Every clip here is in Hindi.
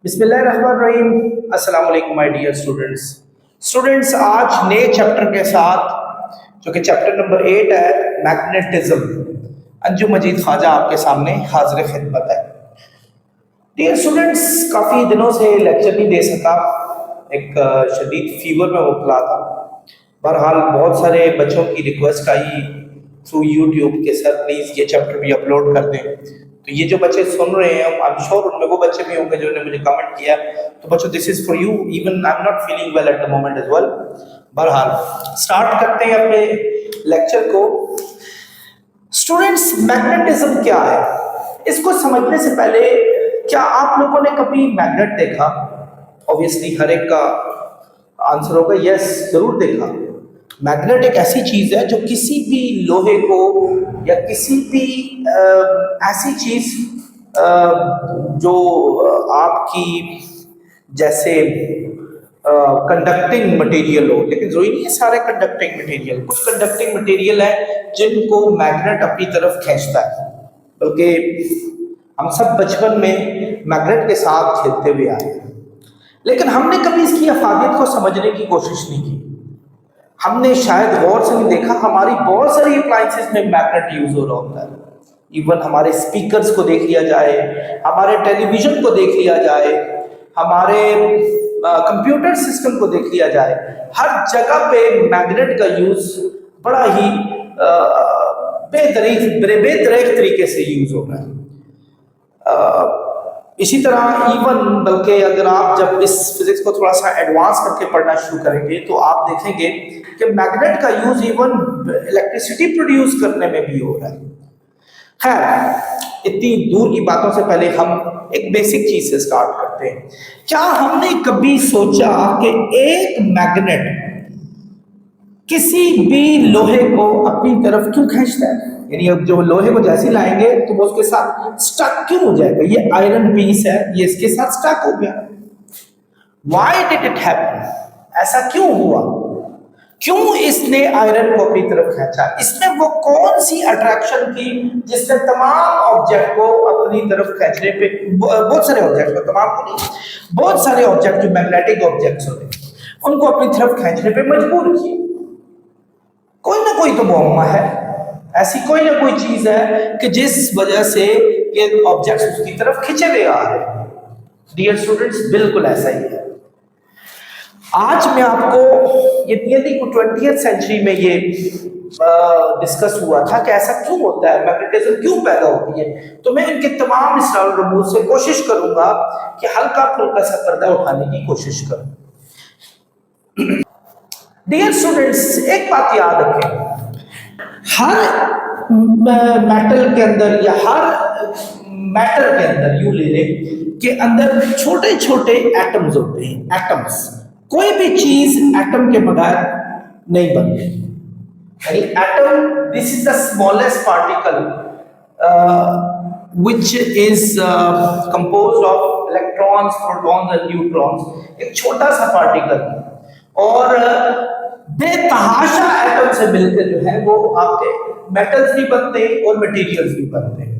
बिस्मिल्लाहिर्रहमानिर्रहीम। अस्सलाम वालेकुम माय डियर स्टूडेंट्स। आज नए चैप्टर के साथ, जो कि चैप्टर नंबर 8 है, मैग्नेटिज्म, अंजुम मजीद ख्वाजा आपके सामने हाजिर खिदमत है। डियर स्टूडेंट्स, काफ़ी दिनों से लेक्चर नहीं दे सका, एक शदीद फीवर में मुबतला था। बहरहाल बहुत सारे बच्चों की रिक्वेस्ट आई थ्रू यूट्यूब के सर प्लीज़ ये चैप्टर भी अपलोड कर दें। तो ये जो बच्चे सुन रहे हैं, आई एम श्योर उनमें वो बच्चे भी होंगे जिन्होंने मुझे कमेंट किया। तो बच्चों, this is for you, even I am not feeling well at the moment as well. बहरहाल स्टार्ट करते हैं अपने लेक्चर को। स्टूडेंट्स, मैग्नेटिज्म क्या है, इसको समझने से पहले क्या आप लोगों ने कभी मैग्नेट देखा? ऑब्वियसली हर एक का आंसर होगा यस, जरूर देखा। मैग्नेट एक ऐसी चीज है जो किसी भी लोहे को या किसी भी ऐसी चीज जो आपकी जैसे कंडक्टिंग मटेरियल हो, लेकिन जरूरी नहीं है सारे कंडक्टिंग मटेरियल, कुछ कंडक्टिंग मटेरियल है जिनको मैग्नेट अपनी तरफ खींचता है। बल्कि हम सब बचपन में मैग्नेट के साथ खेलते हुए आए हैं, लेकिन हमने कभी इसकी अफादियत को समझने की कोशिश नहीं की। हमने शायद गौर से नहीं देखा, हमारी बहुत सारी अप्लायंसेस में मैग्नेट यूज हो रहा होता है। इवन हमारे स्पीकर्स को देख लिया जाए, हमारे टेलीविजन को देख लिया जाए, हमारे कंप्यूटर सिस्टम को देख लिया जाए, हर जगह पे मैग्नेट का यूज बड़ा ही बेतरीक तरीके से यूज हो रहा है। इसी तरह इवन बल्कि अगर आप जब इस फिजिक्स को थोड़ा सा एडवांस करके पढ़ना शुरू करेंगे तो आप देखेंगे कि मैग्नेट का यूज इवन इलेक्ट्रिसिटी प्रोड्यूस करने में भी हो रहा है। खैर, इतनी दूर की बातों से पहले हम एक बेसिक चीज से स्टार्ट करते हैं। क्या हमने कभी सोचा कि एक मैग्नेट किसी भी लोहे को अपनी तरफ क्यों खींचता है? यानी अब जो लोहे को जैसे लाएंगे तो वो उसके साथ स्टक क्यों हो जाएगा? ये आयरन पीस है, ये इसके साथ स्टक हो गया। Why did it happen? ऐसा क्यों हुआ? क्यों इसने आयरन को अपनी तरफ खींचा? इसमें वो कौन सी अट्रैक्शन थी जिसने तमाम ऑब्जेक्ट को अपनी तरफ खींचने पे, बहुत सारे ऑब्जेक्ट को, तमाम को नहीं, बहुत सारे ऑब्जेक्ट जो मैग्नेटिक ऑब्जेक्ट्स होते हैं उनको अपनी तरफ खींचने पे मजबूर किए? कोई ना कोई तो मुअम्मा है, ऐसी कोई ना कोई चीज है कि जिस वजह से ये ऑब्जेक्ट्स उसकी तरफ खिंचे हुए आ रहे हैं। डियर स्टूडेंट्स, बिल्कुल ऐसा ही है। आज मैं आपको ये 20th सेंचुरी में ये डिस्कस हुआ था कि ऐसा क्यों होता है, मैग्नेटिज्म क्यों पैदा होती है। तो मैं इनके तमाम इसरार रमूज से कोशिश करूंगा कि हल्का फुल्का सा पर्दा उठाने की कोशिश करूं। डियर स्टूडेंट्स, एक बात याद रखें, हर मेटल के अंदर या हर मैटर के अंदर, यूं ले लें कि अंदर छोटे छोटे एटम्स होते हैं। एटम्स, कोई भी चीज एटम के बगैर नहीं बनती। यानी atom, this is the smallest particle which is composed of electrons, protons and neutrons। एक छोटा सा पार्टिकल और बेतहाशा एटम से मिलकर जो है वो आपके मेटल्स भी बनते हैं और मटेरियल्स भी बनते हैं।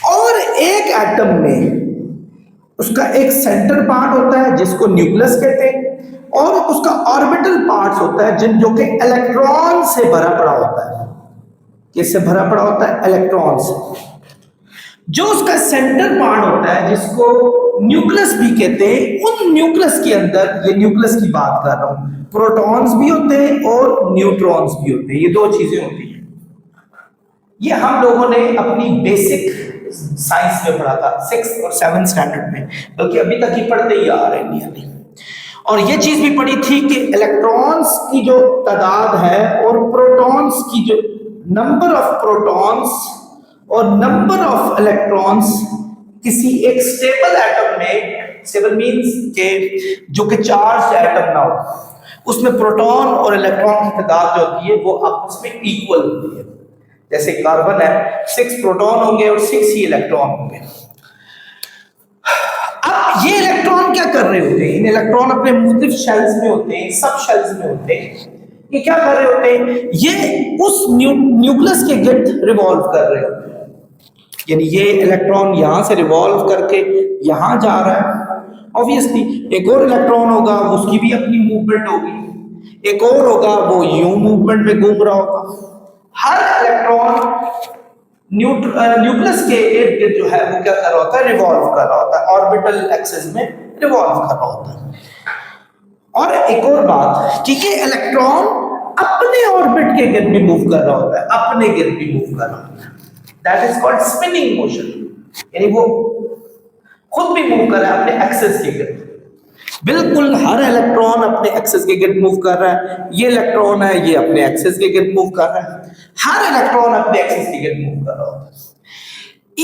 और एक एटम में उसका एक सेंटर पार्ट होता है जिसको न्यूक्लियस कहते हैं, और उसका ऑर्बिटल पार्ट्स होता है जो कि इलेक्ट्रॉन से भरा पड़ा होता है। किससे भरा पड़ा होता है? इलेक्ट्रॉन से। जो उसका सेंटर पार्ट होता है जिसको न्यूक्लियस भी कहते हैं, उन न्यूक्लियस के अंदर, ये न्यूक्लियस की बात कर रहा हूं, प्रोटॉन्स भी होते हैं और न्यूट्रॉन्स भी होते हैं। ये दो चीजें होती हैं। ये हम लोगों ने अपनी बेसिक साइंस में पढ़ा था, 6th और 7th स्टैंडर्ड में, बल्कि अभी तक ही पढ़ते ही आ रहे हैं। और ये चीज भी पढ़ी थी कि इलेक्ट्रॉन्स की जो तादाद है और प्रोटॉन्स की जो नंबर ऑफ प्रोटॉन्स और नंबर ऑफ इलेक्ट्रॉन्स किसी एक स्टेबल एटम में, स्टेबल मींस के जो कि चार्ज एटम ना हो, उसमें प्रोटॉन और इलेक्ट्रॉन की तादाद जो होती है वो आपस में इक्वल होती है। जैसे कार्बन है, 6 प्रोटॉन होंगे और 6 ही इलेक्ट्रॉन होंगे। अब ये इलेक्ट्रॉन क्या कर रहे होते हैं? इन इलेक्ट्रॉन अपने मुख्तलिफ शेल्स में होते हैं, सब शेल्स में होते हैं। ये क्या कर रहे होते हैं? ये उस न्यूक्लियस के गिर्द रिवॉल्व कर रहे होते हैं। यानी ये इलेक्ट्रॉन यहां से रिवॉल्व करके यहां जा रहा है ऑब्वियसली एक और इलेक्ट्रॉन होगा, उसकी भी अपनी मूवमेंट होगी, एक और होगा वो यूं मूवमेंट में घूम रहा होगा। हर इलेक्ट्रॉन न्यूक्लियस के इर्द गिर्द जो है वो क्या कर रहा होता है, रिवॉल्व कर रहा होता है, ऑर्बिटल एक्सिस में रिवॉल्व कर रहा होता है। और एक और बात कि ये इलेक्ट्रॉन अपने ऑर्बिट के गिर्द भी मूव कर रहा होता है, अपने गिर्द भी मूव कर रहा होता है, that is called spinning motion, यानी वो खुद भी मूव कर रहा है अपने एक्सिस के गिर्द। बिल्कुल हर इलेक्ट्रॉन अपने एक्सिस के गिर्द मूव कर रहा है, ये इलेक्ट्रॉन है ये अपने एक्सिस के गिर्द मूव कर रहा है, हर इलेक्ट्रॉन अपने एक्सिस के गिर्द मूव कर रहा होता है।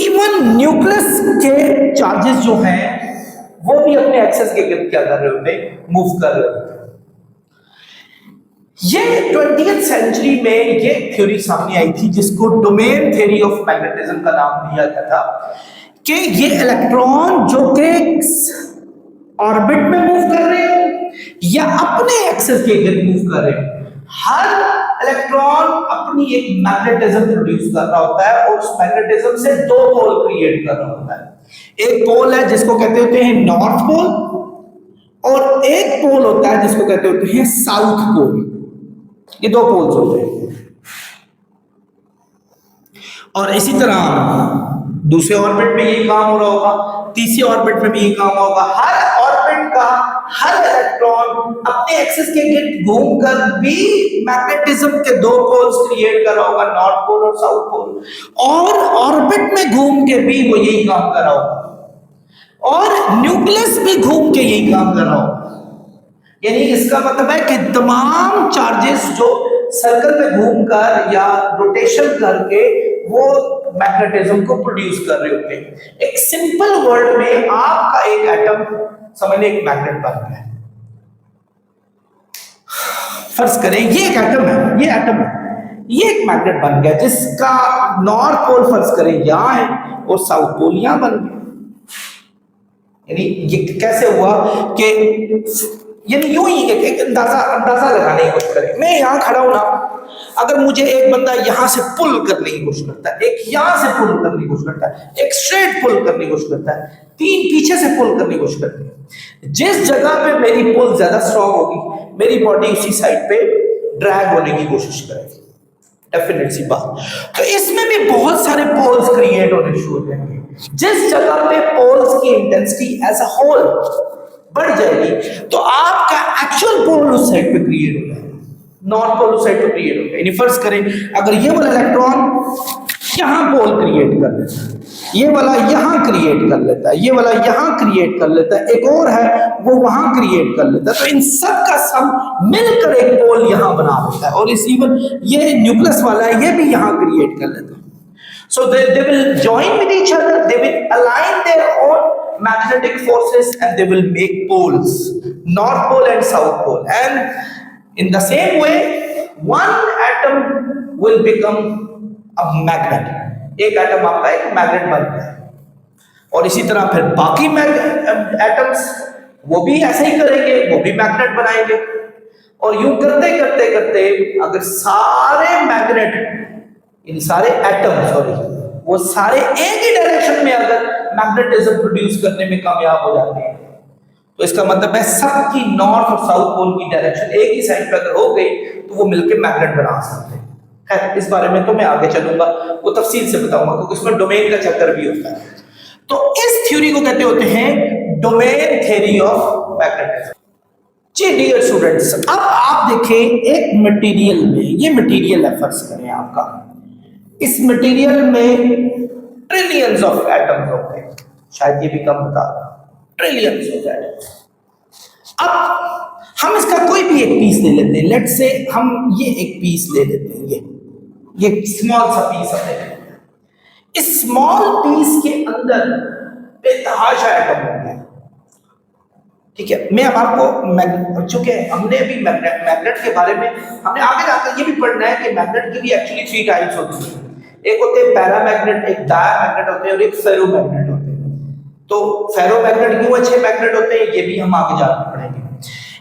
इवन न्यूक्लियस के चार्जेस जो हैं वो भी अपने एक्सिस के गिर्द क्या कर रहे होते हैं, मूव कर रहे होते हैं। ये 20th सेंचुरी में ये थ्योरी सामने आई थी जिसको डोमेन थ्योरी ऑफ मैग्नेटिज्म का नाम दिया गया था, कि ये इलेक्ट्रॉन जो कि ऑर्बिट में मूव कर रहे हो या अपने एक्सिस के गिर्द मूव कर रहे हो, हर इलेक्ट्रॉन अपनी एक मैग्नेटिज्म प्रोड्यूस कर रहा होता है और उस मैग्नेटिज्म से दो पोल क्रिएट कर रहा होता है। एक पोल है जिसको कहते होते हैं नॉर्थ पोल और एक पोल होता है जिसको कहते होते हैं साउथ पोल। ये दो पोल्स होते हैं। और इसी तरह दूसरे ऑर्बिट में ये काम हो रहा होगा, तीसरे ऑर्बिट में भी ये काम होगा। हर ऑर्बिट का हर इलेक्ट्रॉन अपने एक्सिस के गिर्द घूमकर भी मैग्नेटिज्म के दो पोल्स क्रिएट कर रहा होगा, नॉर्थ पोल और साउथ पोल, और ऑर्बिट में घूम के भी वो यही काम कर रहा होगा और न्यूक्लियस भी घूम के यही काम कर रहा होगा। यानी इसका मतलब है कि तमाम चार्जेस जो सर्कल में घूमकर या रोटेशन करके वो मैग्नेटिज्म को प्रोड्यूस कर रहे होते हैं। एक सिंपल वर्ड में आपका एक एटम समझ लें एक मैग्नेट बन गया है। फर्ज करें ये एक एटम है, ये एटम है, ये एक मैग्नेट बन गया जिसका नॉर्थ पोल फर्ज करें यहां है और साउथ पोल यहां बन गया। यानी ये कैसे हुआ कि यानी यूं ही एक अंदाजा लगाने की कोशिश करें। मैं यहां खड़ा हूं ना, अगर मुझे एक बंदा यहां से पुल करने की कोशिश करता है, एक यहां से पुल करने की कोशिश करता है, एक स्ट्रेट पुल करने की कोशिश करता है, तीन पीछे से पुल करने की कोशिश करती है, जिस जगह पे मेरी पुल ज्यादा स्ट्रांग होगी मेरी बॉडी उसी साइड पे ड्रैग होने की कोशिश करेगी। डेफिनेट सी बात। तो इसमें भी बहुत सारे पोल्स क्रिएट होने शुरू हो जाएंगे। जिस जगह पे पोल्स की इंटेंसिटी एज अ होल बढ़ जाएगी तो आपका एक्चुअल पोल उस साइड पे क्रिएट हो जाएगा, नॉर्थ पोल उस साइड पे क्रिएट हो जाएगा। फर्ज करें अगर ये वाला इलेक्ट्रॉन यहां पोल क्रिएट कर लेता है, ये वाला यहां क्रिएट कर लेता है, ये वाला यहां क्रिएट कर लेता है, एक और है वो वहां क्रिएट कर लेता है, तो इन सब का सम मिलकर एक पोल यहां बना देता है। और इस इवन ये न्यूक्लियस वाला है ये भी यहां क्रिएट कर लेता है। So they will join with each other, they will align their own magnetic forces and they will make poles, north pole and south pole, and in the same way one atom will become a magnet. एक एटम आपका एक मैग्नेट बन गया और इसी तरह फिर बाकी एटम्स वो भी ऐसे ही करेंगे, वो भी मैग्नेट बनाएंगे और यूं करते करते करते अगर सारे मैग्नेट इन सारे एटम वो सारे एक ही डायरेक्शन में अगर मैग्नेटिज्म प्रोड्यूस करने में कामयाब हो जाते हैं तो इसका मतलब है सबकी नॉर्थ और साउथ पोल की डायरेक्शन एक ही साइड पे अगर हो गई तो वो मिलकर मैग्नेट बना सकते हैं। खैर इस बारे में तो मैं आगे चलूंगा, वो तफसील से बताऊंगा क्योंकि उसमें डोमेन का चक्कर भी होता है। तो इस थ्योरी को कहते होते हैं डोमेन थ्योरी ऑफ मैग्नेटिज्म। जी डियर स्टूडेंट्स, अब आप देखें एक मटेरियल में, ये मटेरियल है फर्ज करें आपका, इस मटेरियल में ट्रिलियंस ऑफ एटम्स होते हैं, शायद ये भी कम बता रहा, ट्रिलियंस ऑफ एटम्स। अब हम इसका कोई भी एक पीस ले लेते हैं, लेट्स से हम ये एक पीस ले लेते हैं, ये स्मॉल सा पीस हम ले लेते हैं। इस स्मॉल पीस के अंदर बेतहाशा एटम होते हैं, ठीक है। मैं अब आपको, चूंकि हमने अभी मैग्नेट के बारे में हमने आगे जाकर ये भी पढ़ना है कि मैग्नेट की भी एक्चुअली 3 टाइप्स होती हैं। एक होते हैं पैरामैग्नेट, एक डायमैग्नेट होते हैं और एक फेरोमैग्नेट होते हैं। तो फेरोमैग्नेट क्यों अच्छे मैग्नेट होते हैं ये भी हम आगे जाकर पढ़ेंगे।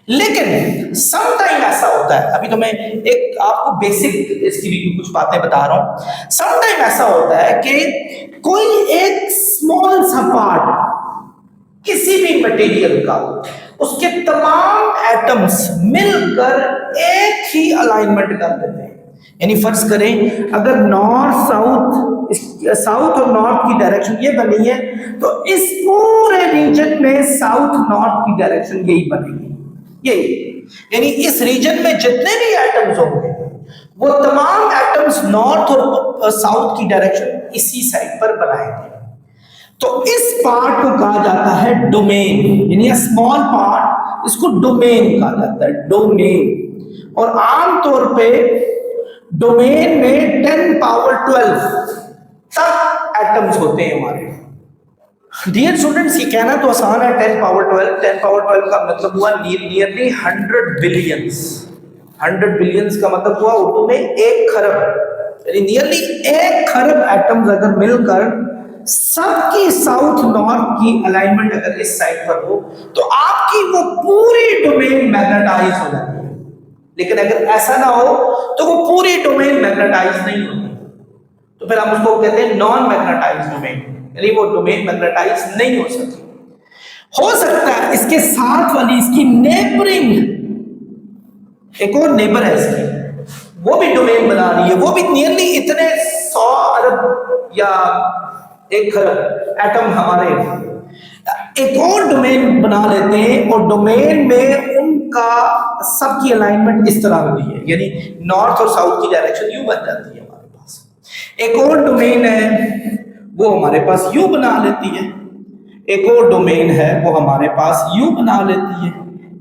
लेकिन सम टाइम ऐसा होता है, अभी तो मैं एक आपको बेसिक इसकी भी कुछ बातें बता रहा हूं। सम टाइम ऐसा होता है कि कोई एक स्मॉल सा पार्ट किसी भी मटेरियल का उसके तमाम एटम्स मिलकर एक ही अलाइनमेंट कर देते हैं। यानी फर्ज करें अगर नॉर्थ साउथ और नॉर्थ की डायरेक्शन ये बनी है, तो इस पूरे रीजन में साउथ नॉर्थ की डायरेक्शन यही बनेगी, यही। यानी इस रीजन में जितने भी एटम्स होंगे वो तमाम एटम्स नॉर्थ और साउथ की डायरेक्शन इसी साइड पर बनाएंगे। तो इस पार्ट को कहा जाता है डोमेन, यानी स्मॉल पार्ट, इसको डोमेन कहा जाता है, डोमेन। और आमतौर पे डोमेन में 10 पावर 12 तक एटम्स होते हैं हमारे। डियर स्टूडेंट्स, ये कहना तो आसान है 10 पावर 12, 10 पावर 12 का मतलब हुआ नियरली 100 बिलियंस। 100 बिलियंस का मतलब हुआ उर्दू में 1 खरब, यानी नियरली 1 खरब एटम्स अगर मिलकर सबकी साउथ नॉर्थ की अलाइनमेंट अगर इस साइड पर हो, तो आपकी वो पूरी डोमेन मैग्नेटाइज हो जाती है। लेकिन अगर ऐसा ना हो तो वो पूरी डोमेन मैग्नेटाइज नहीं होती, तो फिर हम उसको कहते हैं नॉन मैग्नेटाइज डोमेन, यानी वो डोमेन मैग्नेटाइज नहीं हो सकती। हो सकता है इसके साथ वाली इसकी नेबरिंग, एक और नेबर है इसकी, वो भी डोमेन बना रही है, वो भी नियरली इतने 100 अरब या 1 खरब एटम हमारे एक और डोमेन बना लेते हैं, और डोमेन में उनका सबकी अलाइनमेंट इस तरह होती है, यानी नॉर्थ और साउथ की डायरेक्शन यू बन जाती है हमारे पास। एक और डोमेन है वो हमारे पास यू बना लेती है, एक और डोमेन है वो हमारे पास यू बना लेती है,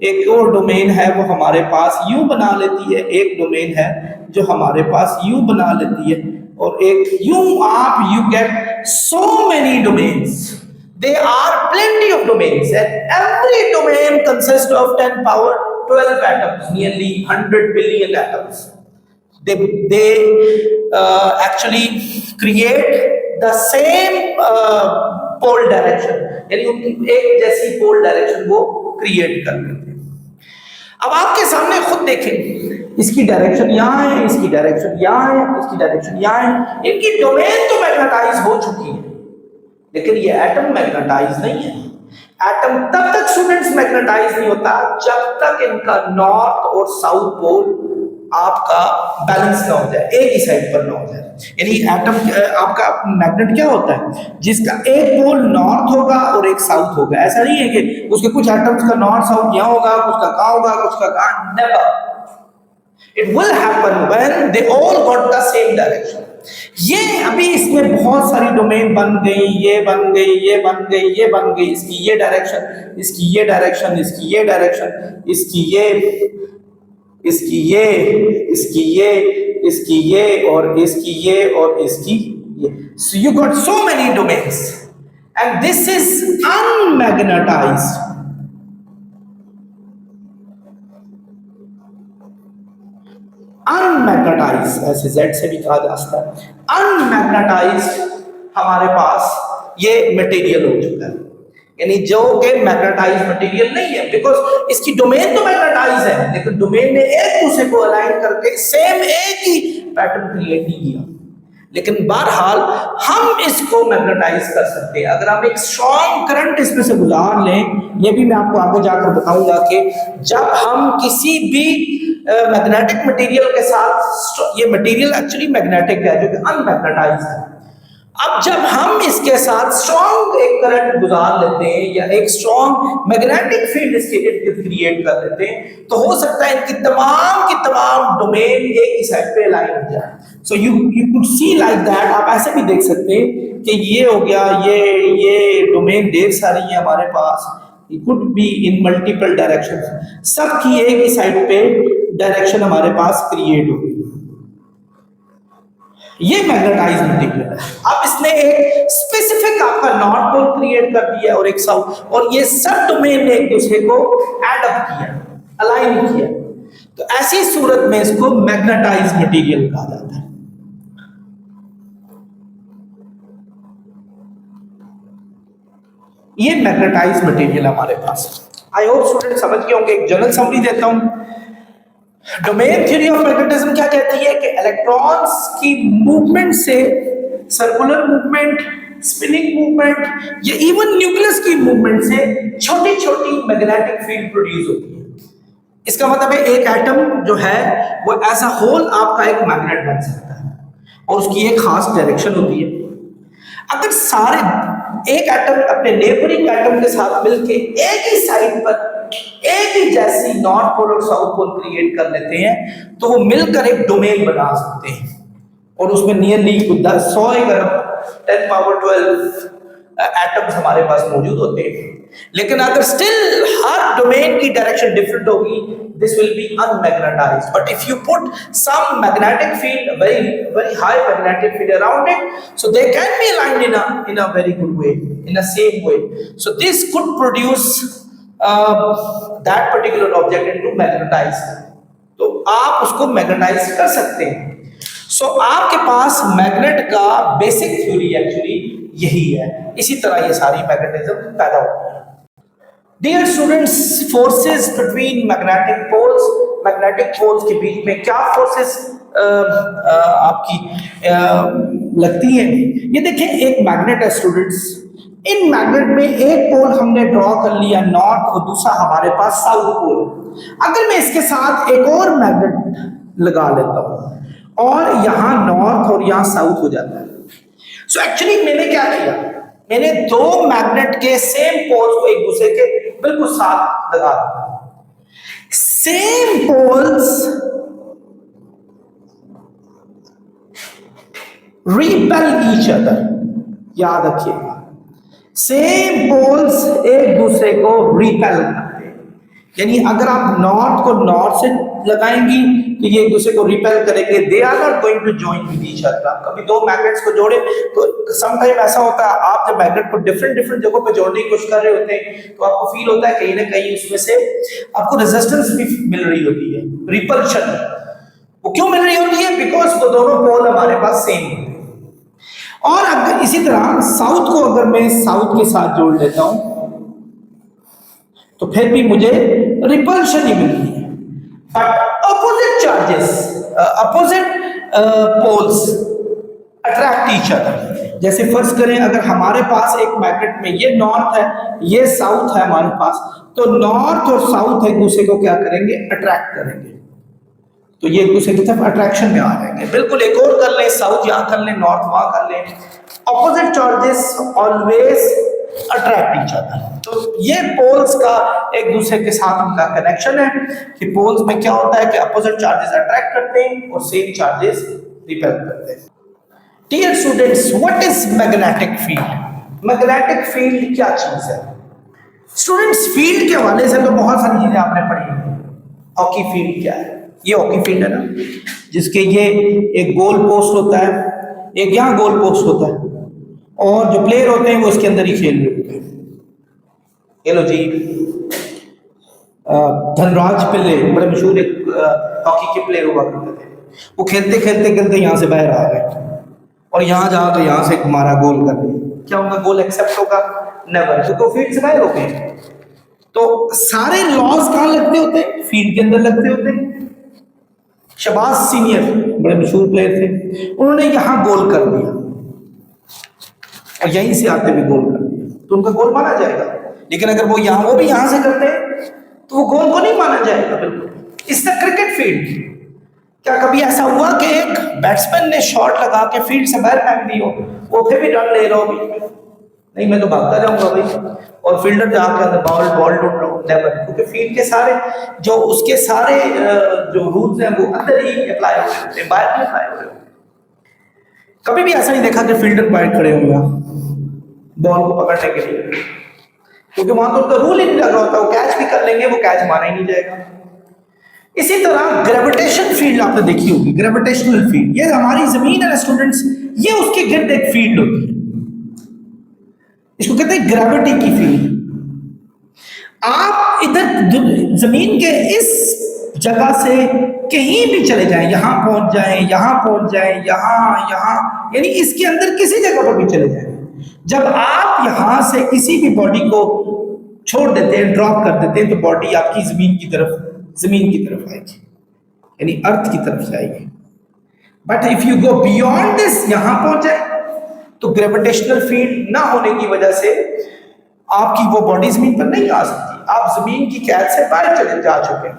एक और डोमेन है वो हमारे पास यू बना लेती है, एक डोमेन है जो हमारे पास यू बना लेती है, और एक you get so many domains. There are plenty of domains, and every domain consists of 10 power 12 atoms, nearly 100 billion atoms. They actually create the same pole direction, यानी उनकी एक जैसी pole direction वो create कर देते हैं। अब आपके सामने खुद देखें, इसकी डायरेक्शन यहाँ है, इसकी डायरेक्शन यहाँ है, इसकी डायरेक्शन यहाँ है, इनकी डोमेन तो मैग्नेटाइज हो चुकी है, लेकिन ये एटम मैग्नेटाइज नहीं है। एटम तब तक स्टूडेंट्स मैग्नेटाइज नहीं होता जब तक इनका नॉर्थ और साउथ पोल आपका बैलेंस ना हो जाए, एक ही साइड पर ना हो जाए। यानी एटम आपका मैग्नेट क्या होता है, जिसका एक पोल नॉर्थ होगा और एक साउथ होगा। ऐसा नहीं है कि उसके कुछ एटम्स का नॉर्थ साउथ यहाँ होगा, कुछ का कहाँ होगा, कुछ का कहाँ, never. It will happen when they all got the same direction. ये अभी इसमें बहुत सारी डोमेन बन गई, ये बन गई, ये बन गई, ये बन गई, इसकी ये डायरेक्शन, इसकी ये डायरेक्शन, इसकी ये डायरेक्शन, इसकी ये, इसकी ये, इसकी ये, इसकी ये, और इसकी ये, और इसकी ये। So you got so many domains, and this is unmagnetized. Unmagnetised, ऐसे जेड से भी कहा जाता है, अनमैग्नेटाइज हमारे पास ये मटेरियल हो चुका है, यानी जो कि मैग्नेटाइज मटेरियल नहीं है, बिकॉज इसकी डोमेन तो मैग्नेटाइज है, लेकिन डोमेन ने एक दूसरे को अलाइन करके सेम एक ही पैटर्न क्रिएट नहीं किया। लेकिन बहरहाल हम इसको मैग्नेटाइज कर सकते हैं अगर हम एक स्ट्रॉन्ग करंट इसमें से गुजार लें। ये भी मैं आपको आगे जाकर बताऊंगा कि जब हम किसी भी मैग्नेटिक मटेरियल के साथ, ये मटेरियल एक्चुअली मैग्नेटिक है जो कि अनमैग्नेटाइज है, अब जब हम इसके साथ स्ट्रॉन्ग एक करंट गुजार लेते हैं या एक स्ट्रॉन्ग मैग्नेटिक फील्ड इसके इर्द गिर्द क्रिएट कर लेते हैं, तो हो सकता है इनकी तमाम की तमाम डोमेन एक ही साइड पे अलाइन हो जाए। So you could see like that, आप ऐसे भी देख सकते हैं कि ये हो गया, ये डोमेन ढेर सारी है हमारे पास, it could be in multiple direction, सबकी एक ही साइड पे डायरेक्शन हमारे पास क्रिएट होगी। ये मैग्नेटाइज मटेरियल है। अब इसने एक स्पेसिफिक आपका नॉर्थ पोल क्रिएट कर दिया और एक साउथ, और ये सब डोमेन ने एक दूसरे को एड अप किया, अलाइन किया, तो ऐसी सूरत में इसको मैग्नेटाइज मटेरियल कहा जाता है। ये मैग्नेटाइज मटेरियल हमारे पास। आई होप स्टूडेंट समझ गए होंगे। एक जनरल समरी देता हूं। डोमेन थ्योरी ऑफ मैग्नेटिज्म क्या कहती है कि इलेक्ट्रॉन्स की मूवमेंट से सर्कुलर मूवमेंट स्पिनिंग मूवमेंट या इवन न्यूक्लियस की मूवमेंट से छोटी छोटी मैग्नेटिक फील्ड प्रोड्यूस होती है। इसका मतलब है एक एटम जो है वो एज अ होल आपका एक मैग्नेट बन सकता है और उसकी एक खास डायरेक्शन होती है। अगर सारे एक एटम अपने नेबरिंग एटम के साथ मिलके एक ही साइड पर एक ही जैसी नॉर्थ पोल और साउथ पोल क्रिएट कर लेते हैं तो वो मिलकर एक डोमेन बना सकते हैं और उसमें नियरली 100 अरब 10 पावर 12 एटम्स हमारे पास मौजूद होते हैं। लेकिन अगर स्टिल हर डोमेन की डायरेक्शन डिफरेंट होगी, this will be unmagnetized. But if you put some magnetic field, very high magnetic field around it, so they can be aligned in a very good way, in a same way. So this could produce that particular object into magnetized. तो आप उसको मैग्नेटाइज कर सकते हैं। सो आपके पास मैग्नेट का बेसिक थ्योरी एक्चुअली यही है। इसी तरह ये सारी मैग्नेटिज्म पैदा होती है। Dear students, forces between magnetic poles के बीच में क्या फोर्सेस आपकी लगती है? ये देखिए, एक मैग्नेट है स्टूडेंट्स। इन मैग्नेट में एक पोल हमने ड्रॉ कर लिया नॉर्थ और दूसरा हमारे पास साउथ पोल। अगर मैं इसके साथ एक और मैग्नेट लगा लेता हूं और यहां नॉर्थ और यहां साउथ हो जाता है। सो एक्चुअली मैंने क्या किया, मैंने दो मैग्नेट के सेम पोल्स को एक दूसरे के बिल्कुल साथ लगा दिया। Same poles repel each other, याद रखिएगा, सेम पोल्स एक दूसरे को रिपेल करते हैं। यानी अगर आप नॉर्थ को नॉर्थ से लगाएंगी तो ये एक दूसरे को रिपेल करेंगे। They are not going to join with each other. कभी दो मैग्नेट्स को जोड़े तो सम टाइम ऐसा होता है, आप जब मैग्नेट को डिफरेंट जगहों पे जोड़ने की कोशिश कर रहे होते हैं तो आपको फील होता है कहीं ना कहीं उसमें से आपको रेजिस्टेंस भी मिल रही होती है, रिपल्शन। वो क्यों मिल रही होती है? बिकॉज वो दोनों पोल हमारे पास सेम होते हैं। और अगर इसी तरह साउथ को अगर मैं साउथ के साथ जोड़ लेता हूं तो फिर भी मुझे रिपल्शन ही मिलती है। But opposite charges, opposite poles attract each other. जैसे फर्ज करें अगर हमारे पास एक मैग्नेट में ये नॉर्थ है, ये साउथ है हमारे पास, तो नॉर्थ और साउथ एक दूसरे को क्या करेंगे? अट्रैक्ट करेंगे। तो ये एक दूसरे की तरफ अट्रैक्शन में आ जाएंगे। बिल्कुल एक और कर लें, साउथ यहां कर लें, नॉर्थ वहां कर लें। Opposite charges always attract each other. तो ये पोल्स का एक दूसरे के साथ उनका कनेक्शन है कि पोल्स में क्या होता है कि अपोजिट चार्जेस अट्रैक्ट करते हैं और सेम चार्जेस रिपेल करते हैं। Dear students, what is magnetic field? Magnetic field क्या चीज है? स्टूडेंट्स, फील्ड के हवाले से तो बहुत सारी चीजें आपने पढ़ी है। हॉकी फील्ड क्या है? ये हॉकी फील्ड है ना, जिसके ये एक गोल पोस्ट होता है, एक यहाँ गोल पोस्ट होता है और जो प्लेयर होते हैं वो इसके अंदर ही खेल रहे होते हैं। ये लो जी, धनराज पिल्ले बड़े मशहूर एक हॉकी के प्लेयर हुआ करते थे। वो खेलते खेलते यहाँ से बाहर आ गए और यहाँ जाओ तो यहाँ से हमारा गोल कर दिया। क्या उनका गोल एक्सेप्ट होगा? नेवर, क्योंकि फील्ड से बाहर हो गए। तो सारे लॉज कहाँ लगते होते हैं? फील्ड के अंदर लगते होते हैं। शहबाज सीनियर बड़े मशहूर प्लेयर थे, उन्होंने यहां गोल कर दिया और यहीं से आते हुए गोल कर दिया तो उनका गोल माना जाएगा। लेकिन अगर वो भी यहां से करते हैं तो वो गोल को नहीं माना जाएगा। बिल्कुल इस द क्रिकेट फील्ड। क्या कभी ऐसा हुआ कि एक बैट्समैन ने शॉट लगा के फील्ड से बाहर फेंक दी हो, वो फिर भी रन ले रहा हो? नहीं, मैं तो भागता जाऊंगा भाई और फील्डर जाके अंदर बॉल ढूंढ रहा हूँ। नेवर, क्योंकि फील्ड के सारे जो उसके सारे जो रूल्स हैं वो अंदर ही अप्लाई हो रहे होते हैं, बाहर नहीं अप्लाई हो रहे होते। कभी भी ऐसा नहीं देखा कि फील्डर बाहर खड़े होंगे बॉल को पकड़ने के लिए, क्योंकि वहां तो उनका रूल ही नहीं लग रहा होता। वो कैच भी कर लेंगे, वो कैच माना ही नहीं जाएगा। इसी तरह ग्रेविटेशन फील्ड आपने देखी होगी, ग्रेविटेशनल फील्ड। ये हमारी जमीन है ना स्टूडेंट्स, ये उसके गिर्द एक फील्ड होती है, इसको कहते हैं ग्रेविटी की फील्ड। आप इधर जमीन के इस जगह से कहीं भी चले जाएं, यहां पहुंच जाएं, यहां पहुंच जाएं, यहां, यानी इसके अंदर किसी जगह पर भी चले जाएं, जब आप यहां से किसी भी बॉडी को छोड़ देते हैं, ड्रॉप कर देते हैं, तो बॉडी आपकी जमीन की तरफ आएगी, यानी अर्थ की तरफ जाएगी। But if you go beyond this, यहां पहुंच जाए तो ग्रेविटेशनल फील्ड ना होने की वजह से आपकी वो बॉडी जमीन पर नहीं आ सकती, आप जमीन की कैद से बाहर चले जा चुके हैं।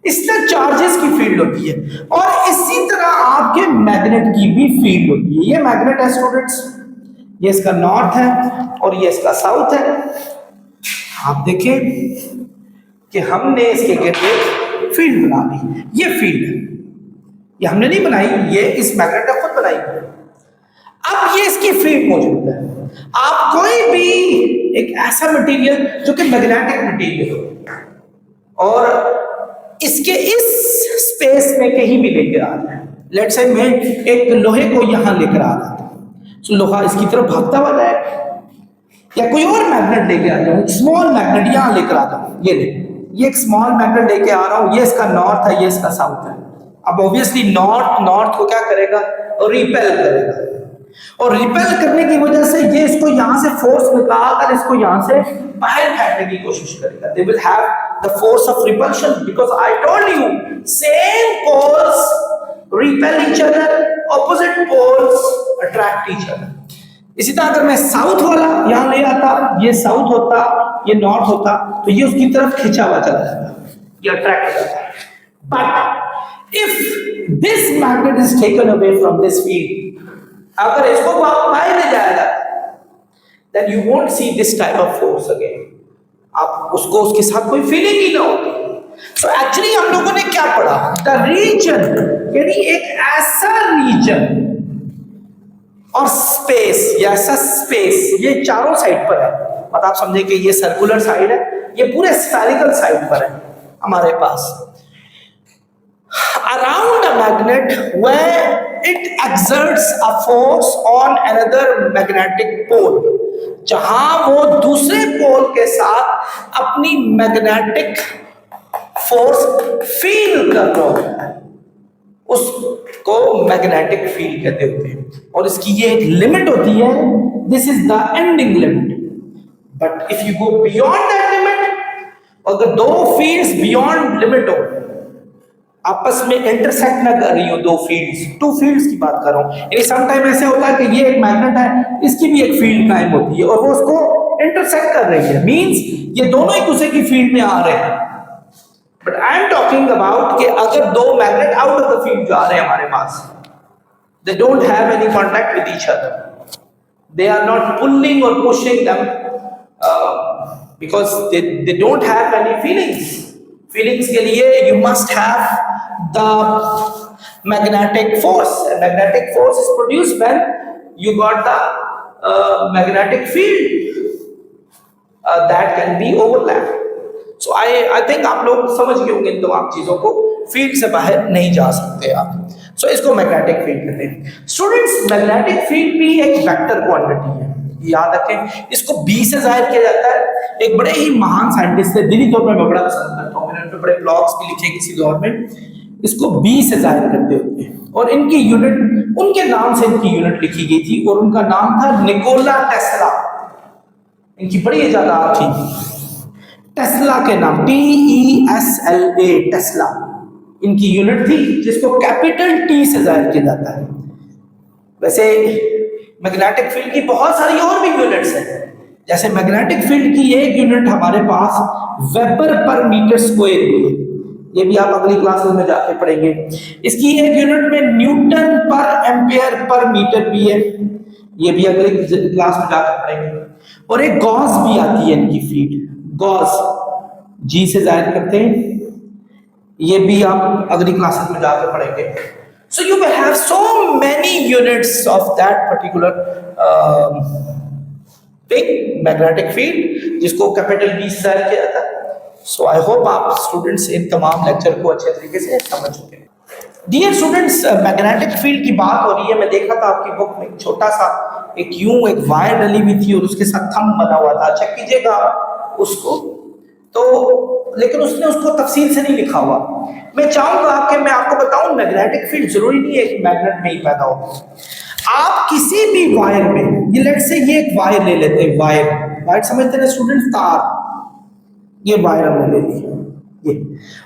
इस तरह चार्जेस की फील्ड होती है, और इसी तरह आपके मैग्नेट की भी फील्ड होती है। ये मैग्नेट है स्टूडेंट्स, ये इसका नॉर्थ है और ये इसका साउथ है। आप देखें कि हमने इसके गिर्द फील्ड बना ली, ये फील्ड है, ये हमने नहीं बनाई, ये इस मैग्नेट ने खुद बनाई है। अब ये इसकी फील्ड मौजूद है। आप कोई भी एक ऐसा मटेरियल जो कि मैग्नेटिक मटेरियल हो और इसके इस स्पेस में कहीं भी लेकर आ जाए, लेट्स से मैं एक लोहे को यहां लेकर आ रहा था, तो लोहा इसकी तरफ भागता हुआ जाएगा, या कोई और मैग्नेट लेके आ जाऊं, स्मॉल मैग्नेट यहां लेकर आ जाऊं, ये एक स्मॉल मैग्नेट लेके आ रहा हूं, ये इसका नॉर्थ है, ये इसका साउथ है। अब ऑब्वियसली नॉर्थ को क्या करेगा, रिपेल करेगा, और रिपेल करने की वजह से ये इसको यहां से फोर्स निकालकर इसको यहां से बाहर फेंकने की कोशिश करेगा। They will have the force of repulsion, because I told you same poles repel each other, opposite poles attract each other. इसी तरह अगर मैं साउथ वाला यहां ले आता, ये साउथ होता, ये नॉर्थ होता, तो ये उसकी तरफ खिंचा हुआ चला जाता, ये अट्रैक्ट हो जाता। But if this magnet is taken away from this field, अगर इसको बाहर ले जाएगा, then you won't see this type of force again. आप उसको उसके साथ कोई फीलिंग ही ना होती। So actually हम लोगों ने क्या पढ़ा, the region, यानी एक ऐसा रीजन और स्पेस, या ऐसा स्पेस, ये चारों साइड पर है, मतलब आप समझे कि ये सर्कुलर साइड है, ये पूरे स्फेरिकल साइड पर है हमारे पास। Around a magnet where it exerts a force on another magnetic pole, जहां वो दूसरे पोल के साथ अपनी मैग्नेटिक फोर्स फील कर रहा होता है, उसको मैग्नेटिक फील्ड कहते होते हैं, और इसकी ये एक लिमिट होती है, this is the ending limit. But if you go beyond that limit, अगर दो फील्ड्स बियॉन्ड लिमिट हो, आपस में इंटरसेक्ट ना कर रही हो, दो फील्ड्स, टू फील्ड्स की बात कर रहा हूं, यानी सम टाइम ऐसे होता है कि ये एक मैग्नेट है, इसकी भी एक फील्ड कायम होती है और वो उसको इंटरसेक्ट कर रही है, मींस ये दोनों एक दूसरे की फील्ड में आ रहे हैं। But I am talking about कि अगर दो magnet out of the field जो आ रहे हैं हमारे पास, they don't have any contact with each other, they are not pulling और pushing them because they don't have any feelings के लिए you must have the magnetic force. And magnetic force is produced when you got the magnetic field that can be overlapped. So I think आप लोग समझ गए होंगे इन तमाम चीजों को, फील्ड से बाहर नहीं जा सकते आप। So इसको मैग्नेटिक फील्ड कहते हैं। स्टूडेंट्स, मैग्नेटिक फील्ड भी एक वेक्टर क्वांटिटी है, याद रखें, इसको बी से जाहिर किया जाता है। एक बड़े ही महान साइंटिस्ट है, दिली तौर पर मैं बड़ा पसंद करता हूँ, मैंने उन पर बड़े ब्लॉग्स भी लिखे किसी दौर में, इसको बी से जाहिर करते होते हैं, और इनकी यूनिट, उनके नाम से इनकी यूनिट लिखी गई थी, और उनका नाम था निकोला टेस्ला। इनकी बड़ी इजादात थी, टेस्ला के नाम, TESLA, टेस्ला इनकी यूनिट थी, जिसको कैपिटल T से जाहिर किया जाता है। वैसे मैग्नेटिक फील्ड की बहुत सारी और भी यूनिट्स हैं, जैसे मैग्नेटिक फील्ड की एक यूनिट हमारे पास वेबर पर मीटर स्क्वायर भी है, ये भी आप अगली क्लासेस में जाके पढ़ेंगे। इसकी एक यूनिट में न्यूटन पर एम्पियर पर मीटर भी है, ये भी अगली क्लास में जाकर पढ़ेंगे। और एक गॉस भी आती है इनकी फील्ड, गॉस G से जाहिर करते हैं, ये भी आप अगली क्लासेस में जाकर पढ़ेंगे। So you will have so many units of that particular big magnetic field, जिसको कैपिटल B से जाहिर किया जाता है। So I hope आप स्टूडेंट्स इन तमाम लेक्चर को अच्छे तरीके से समझ चुके हैं। डियर स्टूडेंट्स, मैग्नेटिक फील्ड की बात हो रही है, मैं देखा था आपकी बुक में छोटा सा एक वायर डली हुई थी और उसके साथ थंब बना हुआ था, चेक कीजिएगा उसको, तो लेकिन उसने उसको तफसील से नहीं लिखा हुआ। मैं चाहूंगा कि मैं आपको बताऊं, मैग्नेटिक फील्ड जरूरी नहीं है कि मैग्नेट में ही पैदा हो, आप किसी भी वायर में, ये लेट्स से ये एक वायर ले लेते हैं, वायर समझते हैं स्टूडेंट्स, तार, ये वायर हमने ले ली, ये,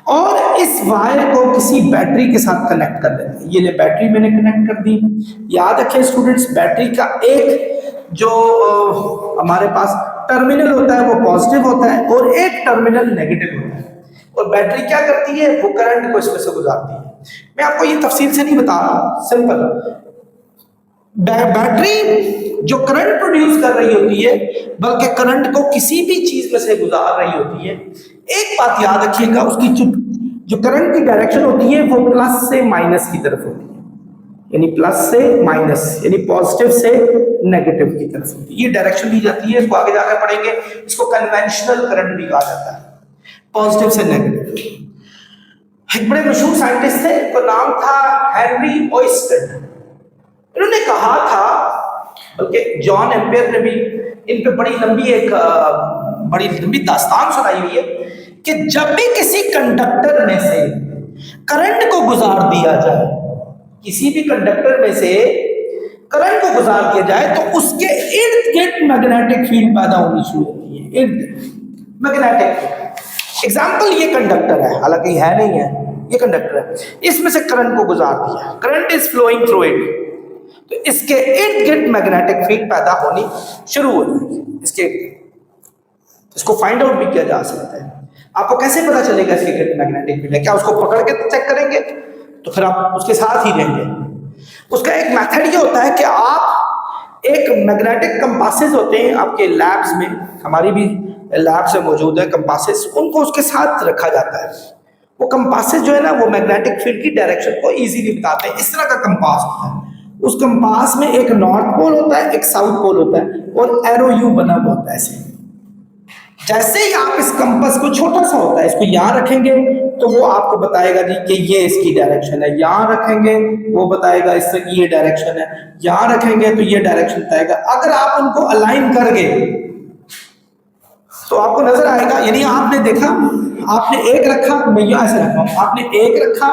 और इस वायर को किसी बैटरी के साथ कनेक्ट कर देते हैं। ये ले बैटरी मैंने कनेक्ट कर दी। याद रखें स्टूडेंट्स, बैटरी का एक जो हमारे पास टर्मिनल होता है वो पॉजिटिव होता है और एक टर्मिनल नेगेटिव होता है। और बैटरी क्या करती है, वो करंट को इसमें से गुजारती है। मैं आपको ये तफसील से नहीं बता रहा, सिंपल बैटरी जो करंट प्रोड्यूस कर रही होती है, बल्कि करंट को किसी भी चीज में से गुजार रही होती है। एक बात याद रखिएगा, उसकी जो करंट की डायरेक्शन होती है वो प्लस से माइनस की तरफ होती है, यानी प्लस से माइनस, यानी पॉजिटिव से नेगेटिव की तरफ होती है। ये डायरेक्शन दी जाती है, इसको आगे जाकर पढ़ेंगे। इसको कन्वेंशनल करंट भी कहा जाता है, पॉजिटिव से नेगेटिव। एक बड़े मशहूर साइंटिस्ट थे, उनका नाम था हेनरी ओयस्टेड। इन्होंने कहा था, बल्कि जॉन एम्पियर ने भी इन पे बड़ी लंबी दास्तान सुनाई हुई है कि जब भी किसी कंडक्टर में से करंट को गुजार दिया जाए, किसी भी कंडक्टर में से करंट को गुजार दिया जाए, तो उसके इर्द गिर्द मैग्नेटिक फील्ड पैदा होनी शुरू होती है। इर्द मैग्नेटिक फील्ड। एग्जाम्पल, ये कंडक्टर है, हालांकि है नहीं है, ये कंडक्टर है, इसमें से करंट को गुजार दिया, current is flowing through it, तो इसके इर्द गिर्द मैग्नेटिक फील्ड पैदा होनी शुरू हो जाएगी। इसको फाइंड आउट भी किया जा सकता है। आपको कैसे पता चलेगा इसके इर्द मैग्नेटिक फील्ड है? क्या उसको पकड़ के चेक करेंगे? तो फिर आप उसके साथ ही रहेंगे। उसका एक मेथड ये होता है कि आप एक मैग्नेटिक कंपासेस होते हैं आपके लैब्स में, हमारी भी लैब्स में मौजूद है कंपासेस, उनको उसके साथ रखा जाता है। वो कंपासेस जो है ना, वो मैग्नेटिक फील्ड की डायरेक्शन को इजीली बताते हैं। इस तरह का कंपास होता है, उस कंपास में एक नॉर्थ पोल होता है, एक साउथ पोल होता है, और एरो यू बना हुआ होता है ऐसे। जैसे ही आप इस कंपास को, छोटा सा होता है, इसको यहां रखेंगे तो वो आपको बताएगा जी कि ये इसकी डायरेक्शन है, यहां रखेंगे वो बताएगा इससे ये डायरेक्शन है, यहां रखेंगे तो ये डायरेक्शन बताएगा। अगर आप उनको अलाइन कर गए तो आपको नजर आएगा, यानी आपने देखा, आपने एक रखा, मैं यहां से रखा हूं, आपने एक रखा,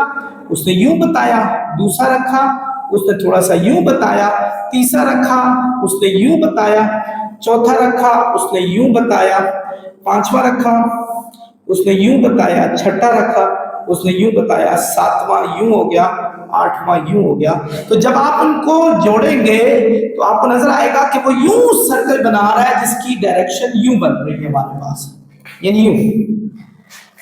उसने यूं बताया, दूसरा रखा, उसने थोड़ा सा यूं बताया, तीसरा रखा, उसने यूं बताया, चौथा रखा, उसने यूं बताया, पांचवा रखा, उसने यूं बताया, छठा रखा, उसने यूं बताया, सातवां यूं हो गया, आठवां यूं हो गया। तो जब आप उनको जोड़ेंगे तो आपको नजर आएगा कि वो यूं सर्कल बना रहा है जिसकी डायरेक्शन यूं बन रही है हमारे पास, यानी यूं।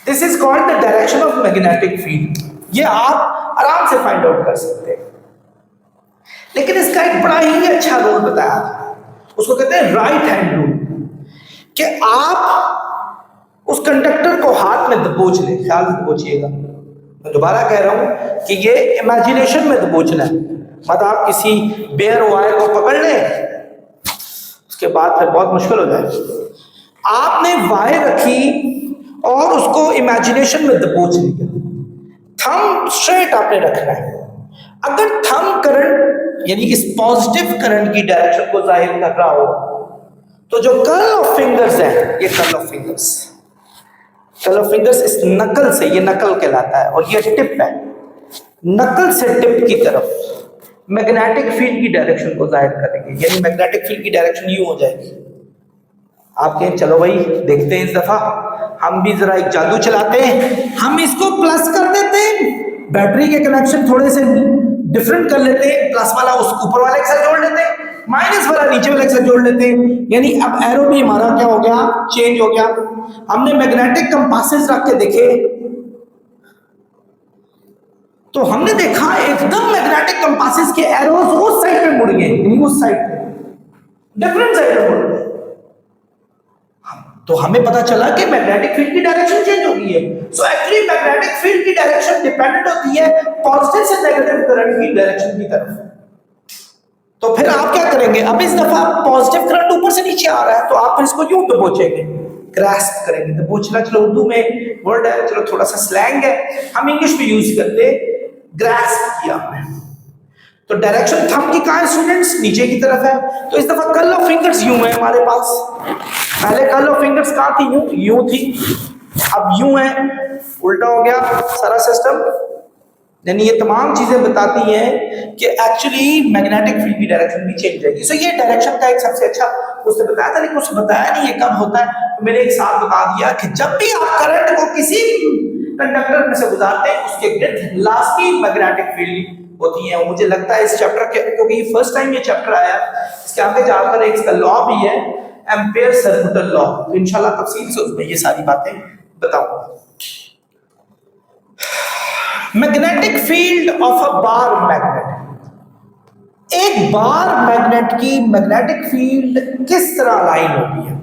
This is called the direction of magnetic field. ये आप आराम से फाइंड आउट कर सकते हैं। लेकिन इसका एक बड़ा ही अच्छा रूल बताया था, उसको कहते हैं राइट हैंड रूल, कि आप उस कंडक्टर को हाथ में दबोच लें। ख्याल से दबोचिएगा, मैं दोबारा कह रहा हूं कि ये इमेजिनेशन में दबोचना है, मतलब आप किसी बेयर वायर को पकड़ लें, उसके बाद फिर बहुत मुश्किल हो जाए। आपने वायर रखी और उसको इमेजिनेशन में दबोच लिया, थंब स्ट्रेट आपने रखना है। अगर थंब करंट यानी इस पॉजिटिव करंट की डायरेक्शन को जाहिर कर रहा हो, तो जो कर्ल ऑफ फिंगर्स है, ये कर्ल ऑफ फिंगर्स इस नकल से, ये नकल कहलाता है, और ये टिप है, नकल से टिप की तरफ मैग्नेटिक फील्ड की डायरेक्शन को जाहिर करेंगे, यानी मैग्नेटिक फील्ड की डायरेक्शन यूं हो जाएगी। आप कहें चलो भाई देखते हैं, इस दफा हम भी जरा एक जादू चलाते हैं, हम इसको प्लस कर देते हैं, बैटरी के कनेक्शन थोड़े से डिफरेंट कर लेते हैं, प्लस वाला उस ऊपर वाले के साथ जोड़ लेते हैं, माइनस वाला नीचे वाले के साथ जोड़ लेते हैं, यानी अब एरो भी हमारा क्या हो गया, चेंज हो गया। हमने मैग्नेटिक कंपासेस रख के देखे तो हमने देखा एकदम मैग्नेटिक कंपासेस के एरोस उस साइड पे मुड़ गए, यानी उस साइड पे, डिफरेंट साइड पे मुड़ गए। तो हमें पता चला कि मैग्नेटिक फील्ड की डायरेक्शन चेंज हो गई है। सो एक्चुअली मैग्नेटिक फील्ड की डायरेक्शन डिपेंडेंट होती है पॉजिटिव से नेगेटिव करंट की डायरेक्शन की तरफ। तो फिर आप क्या करेंगे, अब इस दफा पॉजिटिव करंट ऊपर से नीचे आ रहा है, तो आप इसको यूं दबोचेंगे, ग्रास्प करेंगे। दबोचना चलो उर्दू में वर्ड है, चलो थोड़ा सा स्लैंग है, हम इंग्लिश में यूज करते, ग्रास्प किया हमने। तो डायरेक्शन थंब की कहां है स्टूडेंट्स, नीचे की तरफ है। तो इस दफा कर्ल ऑफ फिंगर्स यूं है हमारे पास, पहले कर्ल ऑफ फिंगर्स कहां थी, यूं थी, अब यूं है, उल्टा हो गया सारा सिस्टम। यानी ये तमाम चीजें बताती हैं कि एक्चुअली मैग्नेटिक फील्ड की डायरेक्शन भी चेंज जाएगी। सो ये डायरेक्शन का एक सबसे अच्छा उसने बताया था, लेकिन उसने बताया नहीं ये कब होता है। तो मैंने एक साथ बता दिया कि जब भी आप करंट को किसी कंडक्टर में से गुजारते हैं, उसके गिर्द लाजमी मैग्नेटिक फील्ड होती है। मुझे लगता है इस चैप्टर के, क्योंकि फर्स्ट टाइम ये चैप्टर आया, इसके आगे जाकर एक इसका लॉ भी है, एम्पेयर सर्कुलर लॉ, तो इंशाल्लाह तफसील से उसमें ये सारी बातें बताऊंगा। Magnetic field of a bar magnet, एक बार मैग्नेट की मैग्नेटिक फील्ड किस तरह अलाइन होती है,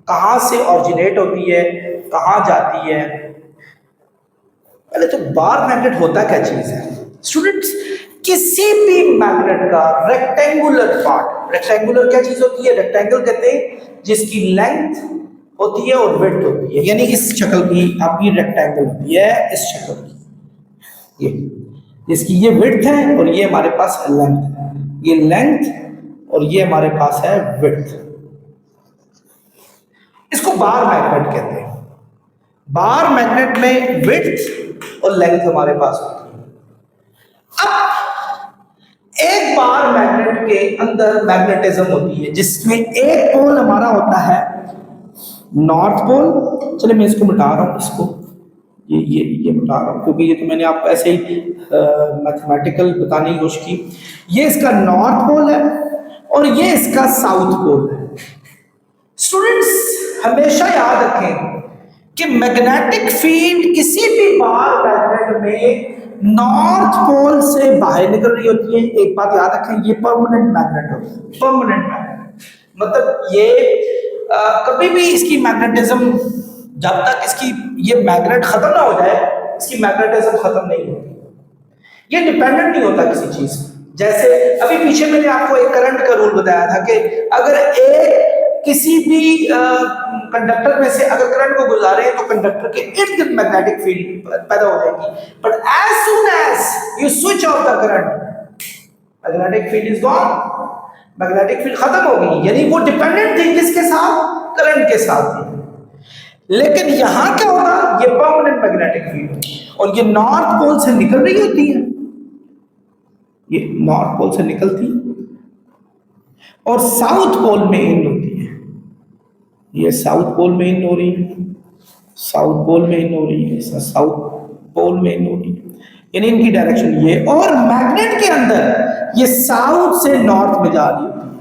कहां से ऑरिजिनेट होती है, कहां जाती है। पहले तो बार मैग्नेट होता क्या चीज है स्टूडेंट्स? किसी भी मैग्नेट का रेक्टेंगुलर पार्ट, रेक्टेंगुलर क्या चीज होती है? रेक्टेंगल कहते हैं जिसकी लेंथ होती है और विड्थ होती है, यानी इस शक्ल की आपकी रेक्टेंगल होती है, इस शक्ल की, ये जिसकी ये विड्थ है और ये हमारे पास लेंथ है, ये लेंथ और ये हमारे पास है विड्थ। इसको बार मैग्नेट कहते हैं। बार मैग्नेट में विड्थ और लेंथ हमारे पास होती है। अब एक बार मैग्नेट के अंदर मैग्नेटिज्म होती है जिसमें एक पोल हमारा होता है नॉर्थ पोल। चलिए मैं इसको मिटा रहा हूं, इसको ये मिटा रहा हूं क्योंकि ये तो मैंने आपको ऐसे ही मैथमेटिकल बताने की कोशिश की। ये इसका नॉर्थ पोल है और ये इसका साउथ पोल है। स्टूडेंट्स हमेशा याद रखें कि मैग्नेटिक फील्ड किसी भी बार मैग्नेट में नॉर्थ पोल से बाहर निकल रही होती है। एक बात याद रखें, ये परमानेंट मैग्नेट होता है, परमानेंट मैग्नेट मतलब ये कभी भी इसकी मैग्नेटिज्म, जब तक इसकी ये मैग्नेट खत्म ना हो जाए, इसकी मैग्नेटिज्म खत्म नहीं होती। ये डिपेंडेंट नहीं होता किसी चीज। जैसे अभी पीछे मैंने आपको एक करंट का रूल बताया था कि अगर एक किसी भी कंडक्टर में से अगर करंट को गुजारे तो कंडक्टर के इर्द गिर्द मैग्नेटिक फील्ड पैदा हो जाएगी, but as soon as you switch off the current, magnetic field is gone, magnetic field खत्म हो गई। यानी वो डिपेंडेंट थी किसके साथ? करंट के साथ थी। लेकिन यहां क्या होगा, ये परमानेंट मैग्नेटिक फील्ड और ये नॉर्थ पोल से निकल रही होती है, ये नॉर्थ पोल से निकलती और साउथ पोल में इन होती है। ये साउथ पोल में इन हो रही है, साउथ पोल में इन हो रही है, साउथ पोल में इन हो रही है, यानी इनकी डायरेक्शन ये। और मैग्नेट के अंदर ये साउथ से नॉर्थ में जा रही होती है,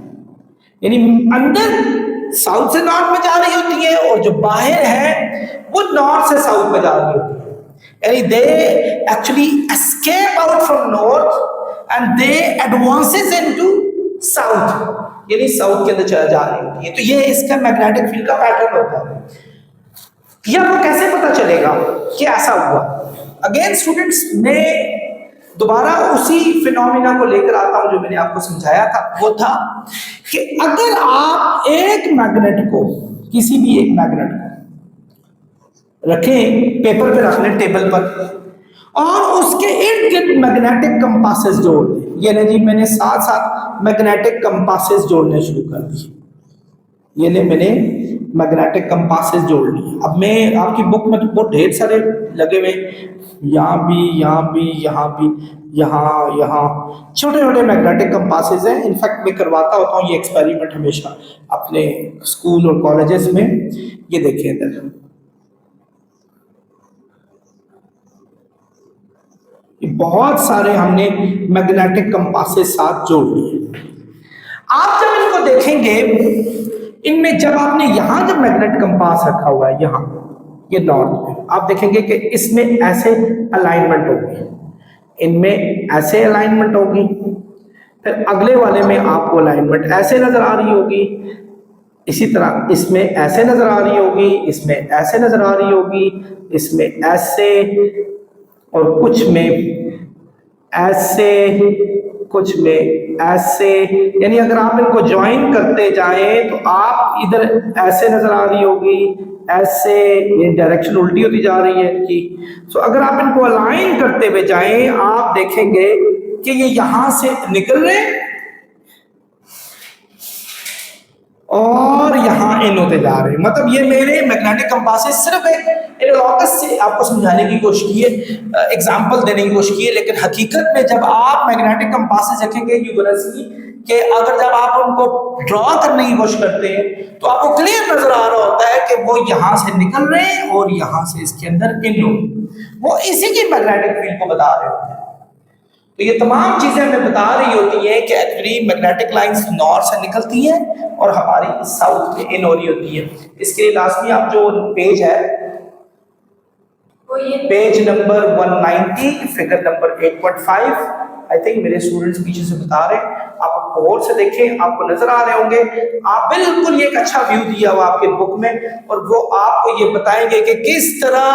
यानी अंदर साउथ से नॉर्थ में जा रही होती है और जो बाहर है वो नॉर्थ से साउथ में जा रही होती है। यानी they actually escape out from north and they advances into south, यानी साउथ के अंदर चला जा रही होती है। तो ये इसका मैग्नेटिक फील्ड का पैटर्न होता है। ये आपको कैसे पता चलेगा कि ऐसा हुआ? अगेन स्टूडेंट्स, मैं दोबारा उसी फिनोमिना को लेकर आता हूं जो मैंने आपको समझाया था। वो था कि अगर आप एक मैग्नेट को, किसी भी एक मैग्नेट को रखें, पेपर पे रख लें, टेबल पर, और उसके इर्द गिर्द मैग्नेटिक कंपासेस जोड़ दें, यानी जी मैंने साथ साथ मैग्नेटिक कंपासेस जोड़ने शुरू कर दिए, ये मैंने मैग्नेटिक कंपासेस जोड़ लिए। अब मैं आपकी बुक में तो बहुत ढेर सारे लगे हुए, यहाँ भी, यहाँ भी, यहाँ भी, यहाँ छोटे छोटे मैग्नेटिक कंपासेस हैं। इनफैक्ट मैं करवाता होता हूँ ये एक्सपेरिमेंट हमेशा अपने स्कूल और कॉलेजेस में। ये देखें इधर, बहुत सारे हमने मैग्नेटिक कंपासेस साथ जोड़ लिए। आप जब इनको देखेंगे, इनमें जब आपने यहां जब मैग्नेट कंपास रखा हुआ है, यहां ये नॉर्थ में, आप देखेंगे कि इसमें ऐसे अलाइनमेंट होगी, इनमें ऐसे अलाइनमेंट होगी, फिर अगले वाले में आपको अलाइनमेंट ऐसे नजर आ रही होगी, इसी तरह इसमें ऐसे नजर आ रही होगी, इसमें ऐसे नजर आ रही होगी, इसमें ऐसे, और कुछ में ऐसे, कुछ में ऐसे। यानी अगर आप इनको ज्वाइन करते जाएं तो आप इधर ऐसे नजर आ रही होगी, ऐसे, ये डायरेक्शन उल्टी होती जा रही है इनकी। तो अगर आप इनको अलाइन करते हुए जाएं, आप देखेंगे कि ये यहां से निकल रहे और यहां इन होते जा रहे हैं। मतलब ये मेरे मैग्नेटिक कंपासेस सिर्फ एक लॉकस से आपको समझाने की कोशिश की है, एग्जांपल देने की कोशिश की है, लेकिन हकीकत में जब आप मैग्नेटिक कंपासेस रखेंगे, यू गोना सी कि अगर जब आप उनको ड्रॉ करने की कोशिश करते हैं तो आपको क्लियर नजर आ रहा होता है कि वो यहां से निकल रहे हैं और यहां से इसके अंदर इन हो, वो इसी की मैग्नेटिक फील्ड को बता रहे होते हैं। तो ये तमाम चीजें हमें बता रही होती हैं कि एक्चुअली मैग्नेटिक लाइंस नॉर्थ से निकलती हैं और हमारी साउथ में इन हो रही होती है। इसके लिए लास्ट में आप जो पेज है, page number 190 figure number 8.5, I think मेरे स्टूडेंट्स पीछे से बता रहे हैं, आप गौर से देखें, आपको नजर आ रहे होंगे। आप बिल्कुल ये एक अच्छा व्यू दिया हुआ आपके बुक में, और वो आपको ये बताएंगे कि किस तरह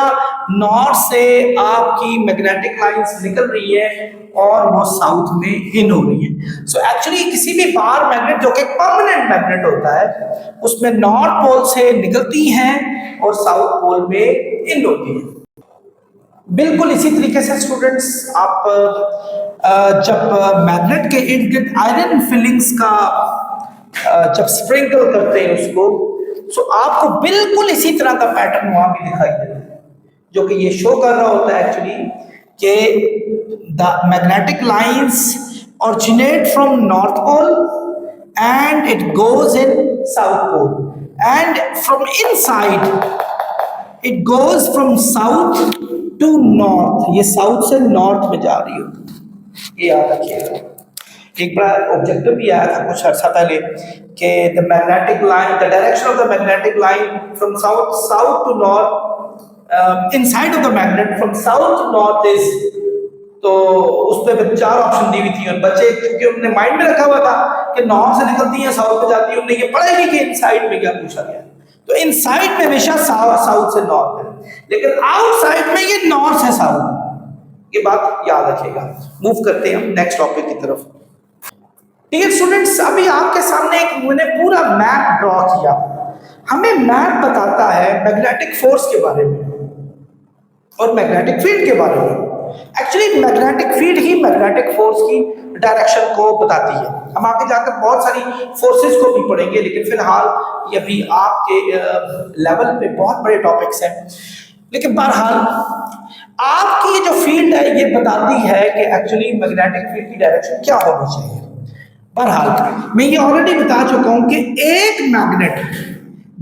नॉर्थ से आपकी मैग्नेटिक लाइंस निकल रही है और वो साउथ में इन हो रही है। सो एक्चुअली किसी भी बार मैग्नेट जो कि परमानेंट मैग्नेट होता है उसमें नॉर्थ पोल से निकलती हैं और साउथ पोल में इन होती है। बिल्कुल इसी तरीके से स्टूडेंट्स आप जब मैग्नेट के इर्द गिर्द आयरन फिलिंग्स का जब स्प्रिंकल करते हैं उसको, तो आपको बिल्कुल इसी तरह का पैटर्न वहां भी दिखाई देता है, जो कि ये शो कर रहा होता है एक्चुअली कि the magnetic lines originate from north pole and it goes in south pole and from inside it goes from south to north, ये साउथ से नॉर्थ में जा रही होती है। ये याद रखिएगा। एक बड़ा ऑब्जेक्टिव भी आया था कुछ अर्सा पहले कि the magnetic line, the direction of the magnetic line from south to north, inside of the magnet from south to north is, तो उस पे 4 ऑप्शन दी हुई थी और बच्चे क्योंकि उन्होंने माइंड में रखा हुआ था कि नॉर्थ से निकलती है साउथ में जाती है, उन्होंने ये पढ़ा ही कि इनसाइड में क्या पूछा गया। तो इनसाइड में हमेशा साउथ से नॉर्थ है, लेकिन आउटसाइड में ये नॉर्थ से साउथ। ये बात याद रखिएगा। मूव करते हैं हम नेक्स्ट टॉपिक की तरफ। ठीक है स्टूडेंट्स, अभी आपके सामने एक मैंने पूरा मैप ड्रॉ किया। हमें मैप बताता है मैग्नेटिक फोर्स के बारे में और मैग्नेटिक फील्ड के बारे में। एक्चुअली मैग्नेटिक फील्ड ही मैग्नेटिक फोर्स की डायरेक्शन को बताती है। हम आगे जाकर बहुत सारी फोर्सेस को भी पढ़ेंगे, लेकिन फिलहाल ये भी आपके लेवल पे बहुत बड़े टॉपिक्स हैं। लेकिन बहरहाल आपकी ये जो फील्ड है ये बताती है कि एक्चुअली मैग्नेटिक फील्ड की डायरेक्शन क्या होनी चाहिए। बहरहाल मैं ये ऑलरेडी बता चुका हूं कि एक मैग्नेट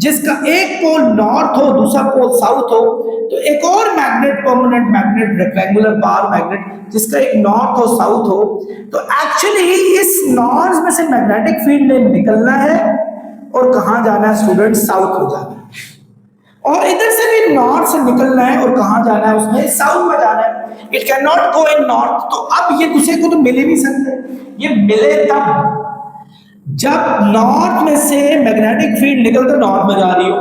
जिसका एक पोल नॉर्थ हो दूसरा पोल साउथ हो, तो एक और magnet permanent magnet rectangular bar magnet जिसका एक नॉर्थ हो साउथ हो, तो एक्चुअली इस नॉर्थ में से मैग्नेटिक फील्ड ने निकलना है और कहां जाना है स्टूडेंट, साउथ में जाना है। और इधर से भी नॉर्थ से निकलना है और कहां जाना है, उसमें साउथ में जाना है। It can not go in north. तो अब ये दूसरे को तो मिल ही नहीं सकते, ये मिले तब जब नॉर्थ में से मैग्नेटिक फील्ड निकलकर नॉर्थ में जा रही हो।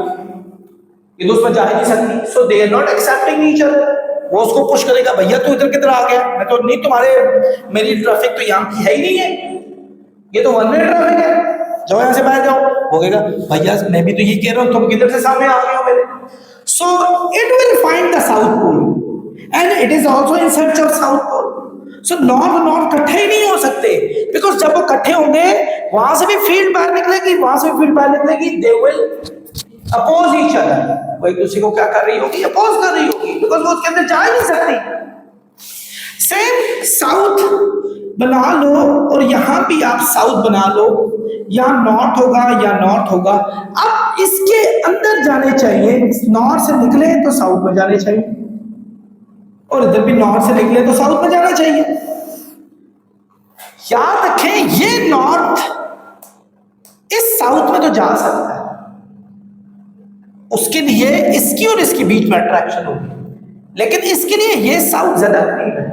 ये तो उसमें जा ही नहीं सकती। So they are not accepting each other. वो उसको पुश करेगा, भैया तू इधर किधर आ गया, मैं तो नहीं, तुम्हारे मेरी ट्रैफिक तो यहाँ की है ही नहीं है, ये तो वन वे ट्रैफिक है, जाओ यहाँ से बाहर जाओ। वो कहेगा भैया मैं भी तो यही कह रहा हूँ, तुम किधर से सामने आ गए हो मेरे। So it will find the south pole and it is also in search of south pole. So north north इकट्ठे ही नहीं हो सकते, बिकॉज जब वो इकट्ठे होंगे वहां से भी फील्ड बाहर निकलेगी, वहां से भी फील्ड बाहर निकलेगी, they will oppose each other. वो एक दूसरे को क्या कर रही होगी, अपोज कर रही होगी, बिकॉज वो उसके अंदर जा ही नहीं सकती। सेम साउथ बना लो और यहां भी आप साउथ बना लो, यहां नॉर्थ होगा या नॉर्थ होगा। अब इसके अंदर जाने चाहिए, नॉर्थ से निकले तो साउथ में जाने चाहिए और इधर भी नॉर्थ से निकले तो साउथ में जाना चाहिए। याद रखें ये नॉर्थ इस साउथ में तो जा सकता है, उसके लिए इसकी और इसके बीच में अट्रैक्शन होगी, लेकिन इसके लिए ये साउथ ज्यादा करीब है,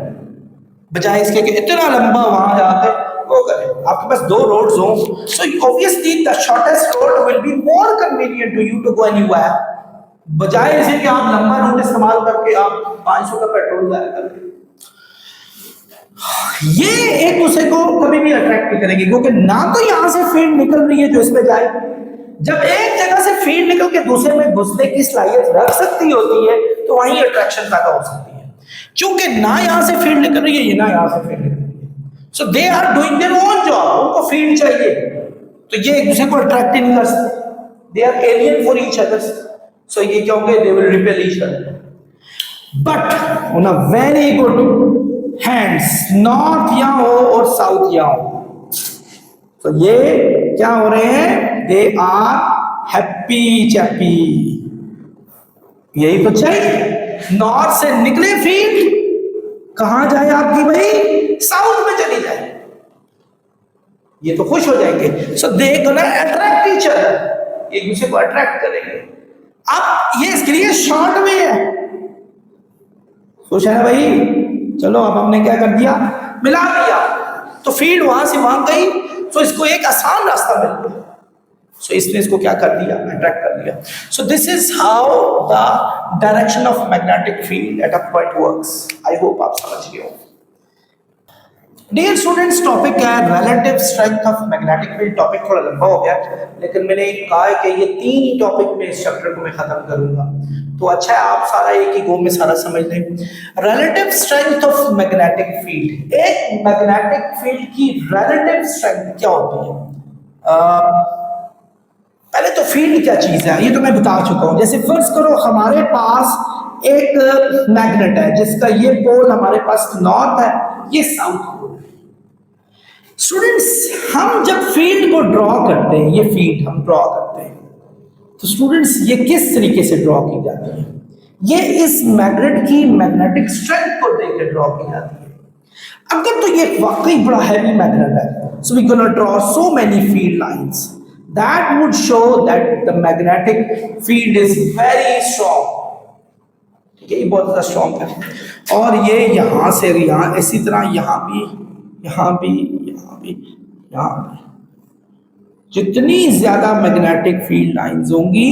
बजाय इसके कि इतना लंबा वहां जाके वो करें। आपके पास 2 रोड्स हो, so obviously the shortest road will be more convenient to you to go anywhere, बजाय इसे कि आप लंबा रूट इस्तेमाल करके आप 500 का पेट्रोल जाया करें। ये एक दूसरे को कभी भी अट्रैक्ट नहीं करेगी, क्योंकि ना तो यहां से फील्ड निकल रही है जो इसमें जाए। जब एक जगह से फील्ड निकल के दूसरे में घुसने की सलाहियत रख सकती होती है तो वहीं अट्रैक्शन पैदा हो सकती है। क्योंकि ना यहां से फील्ड निकल रही है, ये ना यहां से फील्ड निकल रही है, so they are doing their own job. उनको फील्ड चाहिए, तो ये एक दूसरे को अट्रैक्ट नहीं कर सकते, they are alien for each other. So ये क्या होंगे, they will repel each other. But on a very good hands, north यहां हो और साउथ यहां हो, तो ये क्या हो रहे हैं, दे आर हैप्पी चैप्पी। यही तो चाहिए, नॉर्थ से निकले फील्ड कहां जाए आपकी भाई, साउथ में चली जाए, ये तो खुश हो जाएंगे। So they gonna attract each other, एक दूसरे को अट्रैक्ट करेंगे। अब ये इसके लिए शॉर्ट में है, खुश है ना भाई, चलो अब हमने क्या कर दिया, मिला दिया, तो फील्ड वहां से वहां गई, तो इसको एक आसान रास्ता मिल गया। सो इसने इसको क्या कर दिया, अट्रैक्ट कर दिया। So this is how the direction of magnetic field at a point works. I hope आप समझ गए हो। डियर स्टूडेंट्स, टॉपिक क्या है, relative strength of magnetic field. Topic थोड़ा लंबा हो गया, लेकिन मैंने कहा है कि ये 3 ही टॉपिक में इस चैप्टर को मैं खत्म करूंगा, तो अच्छा है आप सारा एक ही गो में सारा समझ लें। Relative strength of magnetic field, एक मैग्नेटिक फील्ड की रिलेटिव स्ट्रेंथ क्या होती है। पहले तो फील्ड क्या चीज है ये तो मैं बता चुका हूं। जैसे फर्ज करो हमारे पास एक मैग्नेट है जिसका ये पोल हमारे पास नॉर्थ है, ये साउथ पोल है। स्टूडेंट्स, हम जब फील्ड को ड्रॉ करते हैं, ये फील्ड हम ड्रॉ करते हैं, तो स्टूडेंट्स ये किस तरीके से ड्रॉ की जाती है, ये इस मैग्नेट की मैग्नेटिक स्ट्रेंथ को देकर ड्रॉ की जाती है। अगर तो ये वाकई बड़ा हैवी मैग्नेट है, so we gonna draw so many field lines that would show that the magnetic field is very strong। ठीक है, ये बहुत ज्यादा स्ट्रॉन्ग है। और ये यहां से यहां, इसी तरह यहां भी, यहां भी, यहां भी, यहां भी, जितनी ज्यादा मैग्नेटिक फील्ड लाइंस होंगी,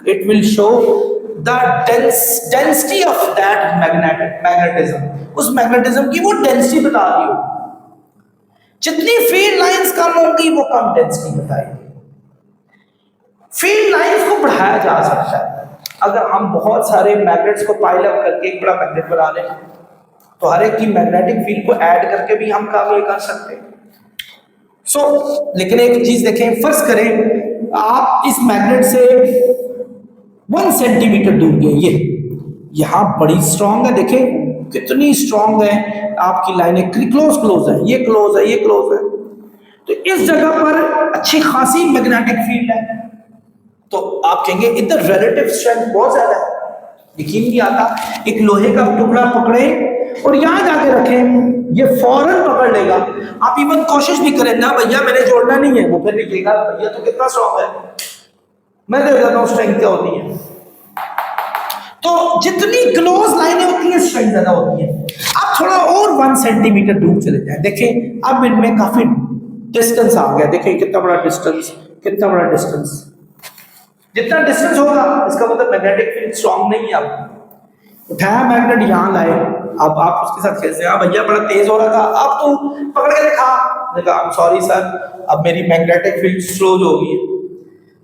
it will show the density of that magnetism, उस मैग्नेटिज्म की वो डेंसिटी बता रही हो। जितनी फील्ड लाइंस कम होंगी वो कम डेंसिटी बताएगी। फील्ड लाइंस को बढ़ाया जा सकता है अगर हम बहुत सारे मैग्नेट्स को पाइल अप करके एक बड़ा मैग्नेट बना लें, तो हर एक की मैग्नेटिक फील्ड को ऐड करके भी हम काम ये कर सकते हैं। लेकिन एक चीज देखें, फर्ज करें आप इस मैग्नेट से 1 सेंटीमीटर दूर गए, ये यहां बड़ी स्ट्रांग है, देखें कितनी स्ट्रांग है आपकी लाइनें, क्लोज है, ये क्लोज है, ये क्लोज है, तो इस जगह पर अच्छी खासी मैग्नेटिक फील्ड है। तो आप कहेंगे इधर रिलेटिव स्ट्रेंथ बहुत ज्यादा है, यकीन नहीं आता। एक लोहे का टुकड़ा पकड़े और यहां जाके रखें, ये फौरन पकड़ लेगा। आप इवन कोशिश भी करें ना, भैया मैंने जोड़ना नहीं है, वो फिर भी कहेगा भैया तो कितना स्ट्रॉन्ग है, मैं देख जाता हूं स्ट्रेंथ क्या होती है। तो जितनी क्लोज लाइनें होती हैं स्ट्रेंथ ज्यादा होती है। आप थोड़ा और 1 सेंटीमीटर दूर चले जाए, देखें अब इनमें काफी डिस्टेंस आ गया, देखिए कितना बड़ा डिस्टेंस, कितना बड़ा डिस्टेंस। जितना डिस्टेंस होगा इसका मतलब मैग्नेटिक फील्ड स्ट्रांग नहीं है। आप उठाया मैग्नेट यहां लाए, अब आप उसके साथ खेलते हैं, भैया बड़ा तेज हो रहा था, अब तो पकड़ के देखा, सॉरी सर अब मेरी मैग्नेटिक फील्ड स्लो हो गई है।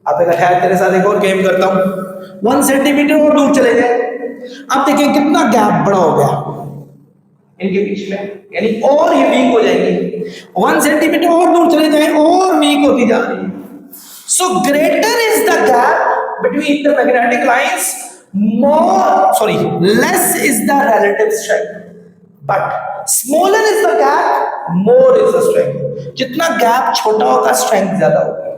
आप कहा तेरे साथ एक और गेम करता हूं, 1 सेंटीमीटर और दूर चले गए, अब देखिए कितना गैप बड़ा हो गया इनके बीच में, यानी और ये वीक हो जाएंगे। 1 सेंटीमीटर और दूर चले जाए और वीक होती जा रही है। So greater is the gap between the magnetic lines, less is the relative strength, but smaller is the gap, more is the strength। जितना गैप छोटा होगा स्ट्रेंथ ज्यादा होगी।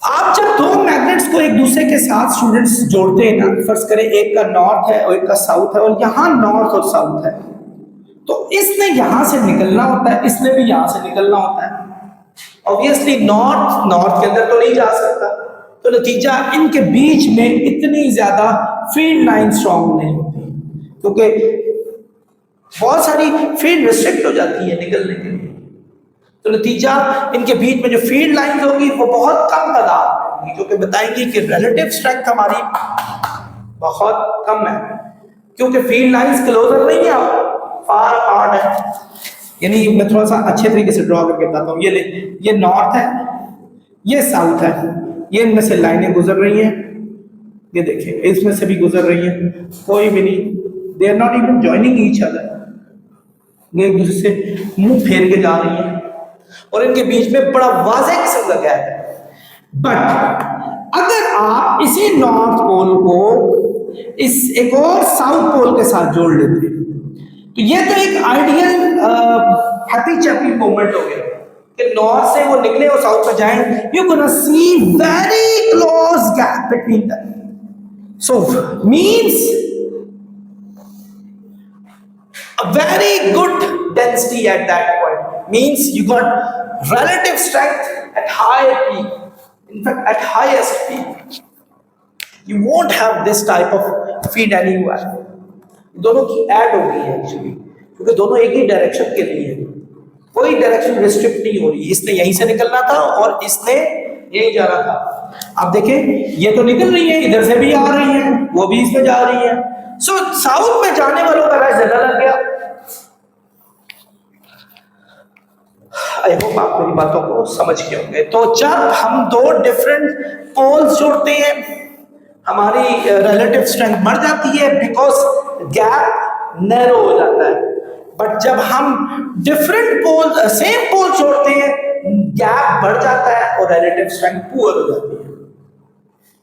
आप जब दो मैग्नेट्स को एक दूसरे के साथ स्टूडेंट्स जोड़ते हैं ना, फर्ज करें एक का नॉर्थ है और एक का साउथ है, और यहां नॉर्थ और साउथ है, तो इसने यहां से निकलना होता है, इसने भी यहां से निकलना होता है। ऑब्वियसली नॉर्थ के अंदर तो नहीं जा सकता, तो नतीजा इनके बीच में इतनी ज्यादा फील्ड लाइन स्ट्रॉन्ग नहीं होती, क्योंकि बहुत सारी फील्ड रिस्ट्रिक्ट हो जाती है निकलने के लिए। तो नतीजा इनके बीच में जो फील्ड लाइन होगी वो बहुत कम तादाद होगी, क्योंकि बताएंगे कि रिलेटिव स्ट्रेंथ हमारी बहुत कम है, क्योंकि फील्ड लाइंस क्लोजर नहीं है, फार अपार्ट है। यानी मैं थोड़ा सा अच्छे तरीके से ड्रॉ करके बताता हूँ। ये नॉर्थ है, ये साउथ है, ये इनमें से लाइनें गुजर रही हैं, ये देखिए इसमें से भी गुजर रही हैं, कोई भी नहीं, they are not even joining each other, ये एक दूसरे से मुंह फेर के जा रही हैं, और इनके बीच में बड़ा वाज़ेह किस्म का गैप है। बट अगर आप इसी नॉर्थ पोल को इस एक और साउथ पोल के साथ जोड़ लेते हैं, तो ये तो एक आइडियल हैप्पी चैप्पी मोमेंट हो गया। कि नॉर्थ से वो निकले और साउथ में जाएं, you gonna see very close gap between them. So means a very good density at that point, means you got relative strength at high peak, in fact at highest peak. You won't have this type of feed anywhere. दोनों की ऐड हो गई है एक्चुअली, क्योंकि दोनों एक ही डायरेक्शन के लिए है, कोई डायरेक्शन रिस्ट्रिक्ट नहीं हो रही. इसने यहीं से निकलना था और इसने यहीं जाना था. आप देखें ये तो निकल रही है, इधर से भी आ रही है, वो भी इसमें जा रही है. सो साउथ में जाने वालों का रास्ता ज्यादा लग गया. आई होप आप मेरी बातों को समझ गए होंगे. तो जब हम दो डिफरेंट पोल्स जोड़ते हैं, हमारी रिलेटिव स्ट्रेंथ बढ़ जाती है बिकॉज गैप नैरो हो जाता है. बट जब हम डिफरेंट पोल सेम पोल जोड़ते हैं, गैप बढ़ जाता है और रिलेटिव स्ट्रेंथ पुअर हो जाती है.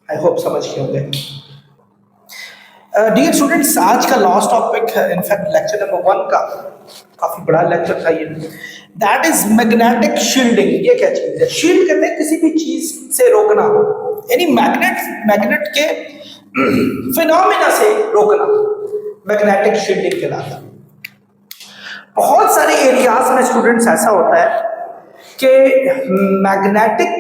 आई होप समझ गए होंगे. डियर स्टूडेंट्स, आज का last topic in fact lecture number 1 का काफी बड़ा लेक्चर था ये. That is magnetic shielding. ये क्या चीज है? शील्ड कहते हैं किसी भी चीज से रोकना, यानी मैग्नेट के फिनोमिना से रोकना मैग्नेटिक शील्डिंग कहलाता है. बहुत सारे एरियाज में स्टूडेंट्स ऐसा होता है कि मैग्नेटिक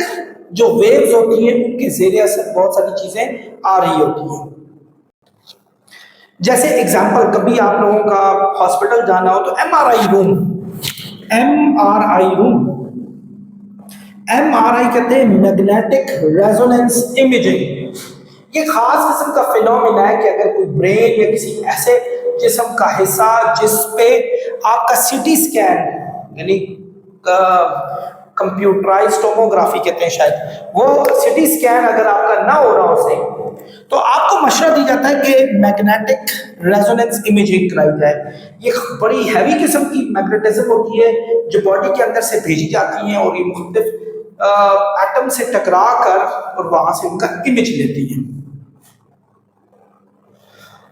जो वेव्स होती हैं उनके जरिए से बहुत सारी चीजें आ रही होती हैं. जैसे एग्जांपल, कभी आप लोगों का हॉस्पिटल जाना हो तो एमआरआई रूम कहते हैं मैग्नेटिक रेजोनेंस इमेजिंग. ये खास किस्म का फिनोमिना है कि अगर कोई ब्रेन या किसी ऐसे जिस्म का हिस्सा जिस पे आपका सीटी स्कैन यानी कंप्यूटराइज्ड टोमोग्राफी कहते हैं शायद, वो सीटी स्कैन अगर आपका ना हो रहा हो सही, तो आपको मशवरा दी जाता है कि मैग्नेटिक रेजोनेंस इमेजिंग कराई जाए. ये बड़ी हैवी किस्म की मैग्नेटिज्म होती है जो बॉडी के अंदर से भेजी जाती है और ये मुख्तलिफ एटम से टकरा कर और वहां से उनका इमेज लेती है.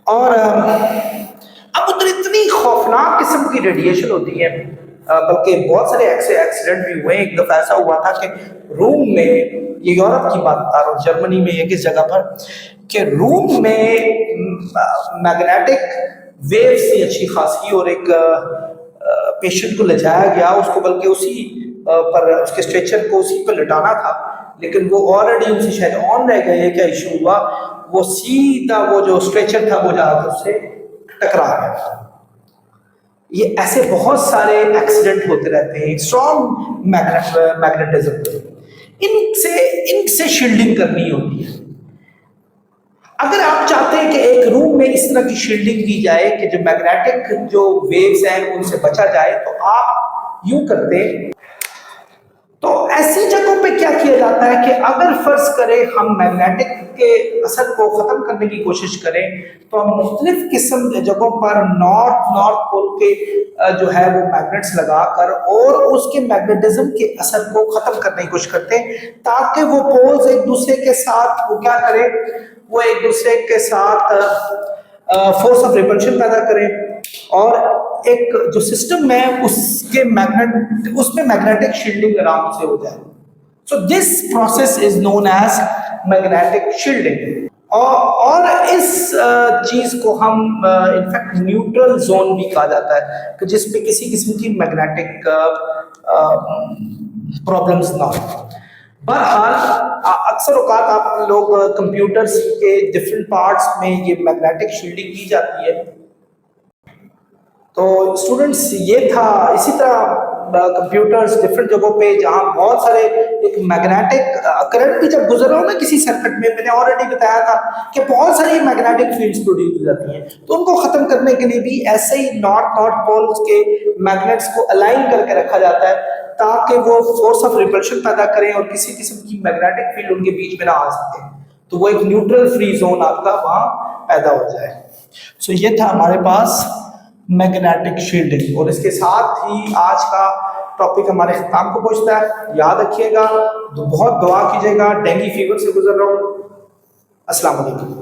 और अब उधर इतनी खौफनाक किस्म की रेडिएशन होती है, बल्कि बहुत सारे एक्सीडेंट भी हुए. एक दफा ऐसा हुआ था कि रूम में, ये यूरोप की बात बता रहा हूँ, जर्मनी में एक इस जगह पर, कि रूम में मैग्नेटिक वेव्स थी अच्छी खासी और एक पेशेंट को ले जाया गया, उसको बल्कि उसी पर उसके स्ट्रेचर को उसी पर लिटाना था, लेकिन वो ऑलरेडी उनसे शायद ऑन रह गए. क्या इशू हुआ, वो सीधा वो जो स्ट्रेचर था वो जाकर उससे टकरा गया. ये ऐसे बहुत सारे एक्सीडेंट होते रहते हैं स्ट्रॉन्ग मैग्नेटिज्म. इनसे शील्डिंग करनी होती है. अगर आप चाहते हैं कि एक रूम में इस तरह की शील्डिंग की जाए कि जो मैग्नेटिक जो वेव्स हैं उनसे बचा जाए, तो आप यूं करते हैं. तो ऐसी जगहों पे क्या किया जाता है कि अगर फर्ज करें हम मैग्नेटिक के असर को खत्म करने की कोशिश करें, तो हम मुख्तलिफ किस्म जगहों पर नॉर्थ पोल के जो है वो मैग्नेट्स लगाकर और उसके मैग्नेटिज्म के असर को खत्म करने की कोशिश करते हैं, ताकि वो पोल्स एक दूसरे के साथ वो क्या करें, वो एक दूसरे के साथ फोर्स ऑफ रिपल्शन पैदा करें और एक जो सिस्टम है उसमें मैग्नेटिक शील्डिंग आराम से हो जाए. So this process is known as magnetic shielding. और इस चीज को हम इनफैक्ट न्यूट्रल जोन भी कहा जाता है, कि जिसमें किसी किस्म की मैग्नेटिक प्रॉब्लम्स ना हो. बहरहाल अक्सर औकात आप लोग कंप्यूटर्स के डिफरेंट पार्ट्स में ये मैग्नेटिक शील्डिंग की जाती है. तो स्टूडेंट्स ये था. इसी तरह कंप्यूटर्स डिफरेंट जगहों पे जहाँ बहुत सारे एक मैग्नेटिक करंट भी जब गुजर रहा हो ना किसी सर्किट में, मैंने ऑलरेडी बताया था कि बहुत सारी मैग्नेटिक फील्ड्स प्रोड्यूस हो जाती हैं, तो उनको खत्म करने के लिए भी ऐसे ही नॉर्थ पोल्स के मैग्नेट्स को अलाइन करके रखा जाता है, ताकि वो फोर्स ऑफ रिपल्शन पैदा करें और किसी किस्म की मैग्नेटिक फील्ड उनके बीच में ना आ सके, तो वो एक न्यूट्रल फ्री जोन आपका वहाँ पैदा हो जाए. सो ये था हमारे पास मैग्नेटिक शील्डिंग. और इसके साथ ही आज का टॉपिक हमारे खत्म को पहुंचता है. याद रखिएगा, तो बहुत दुआ कीजिएगा. डेंगू फीवर से गुजर रहा हूँ. अस्सलाम वालेकुम.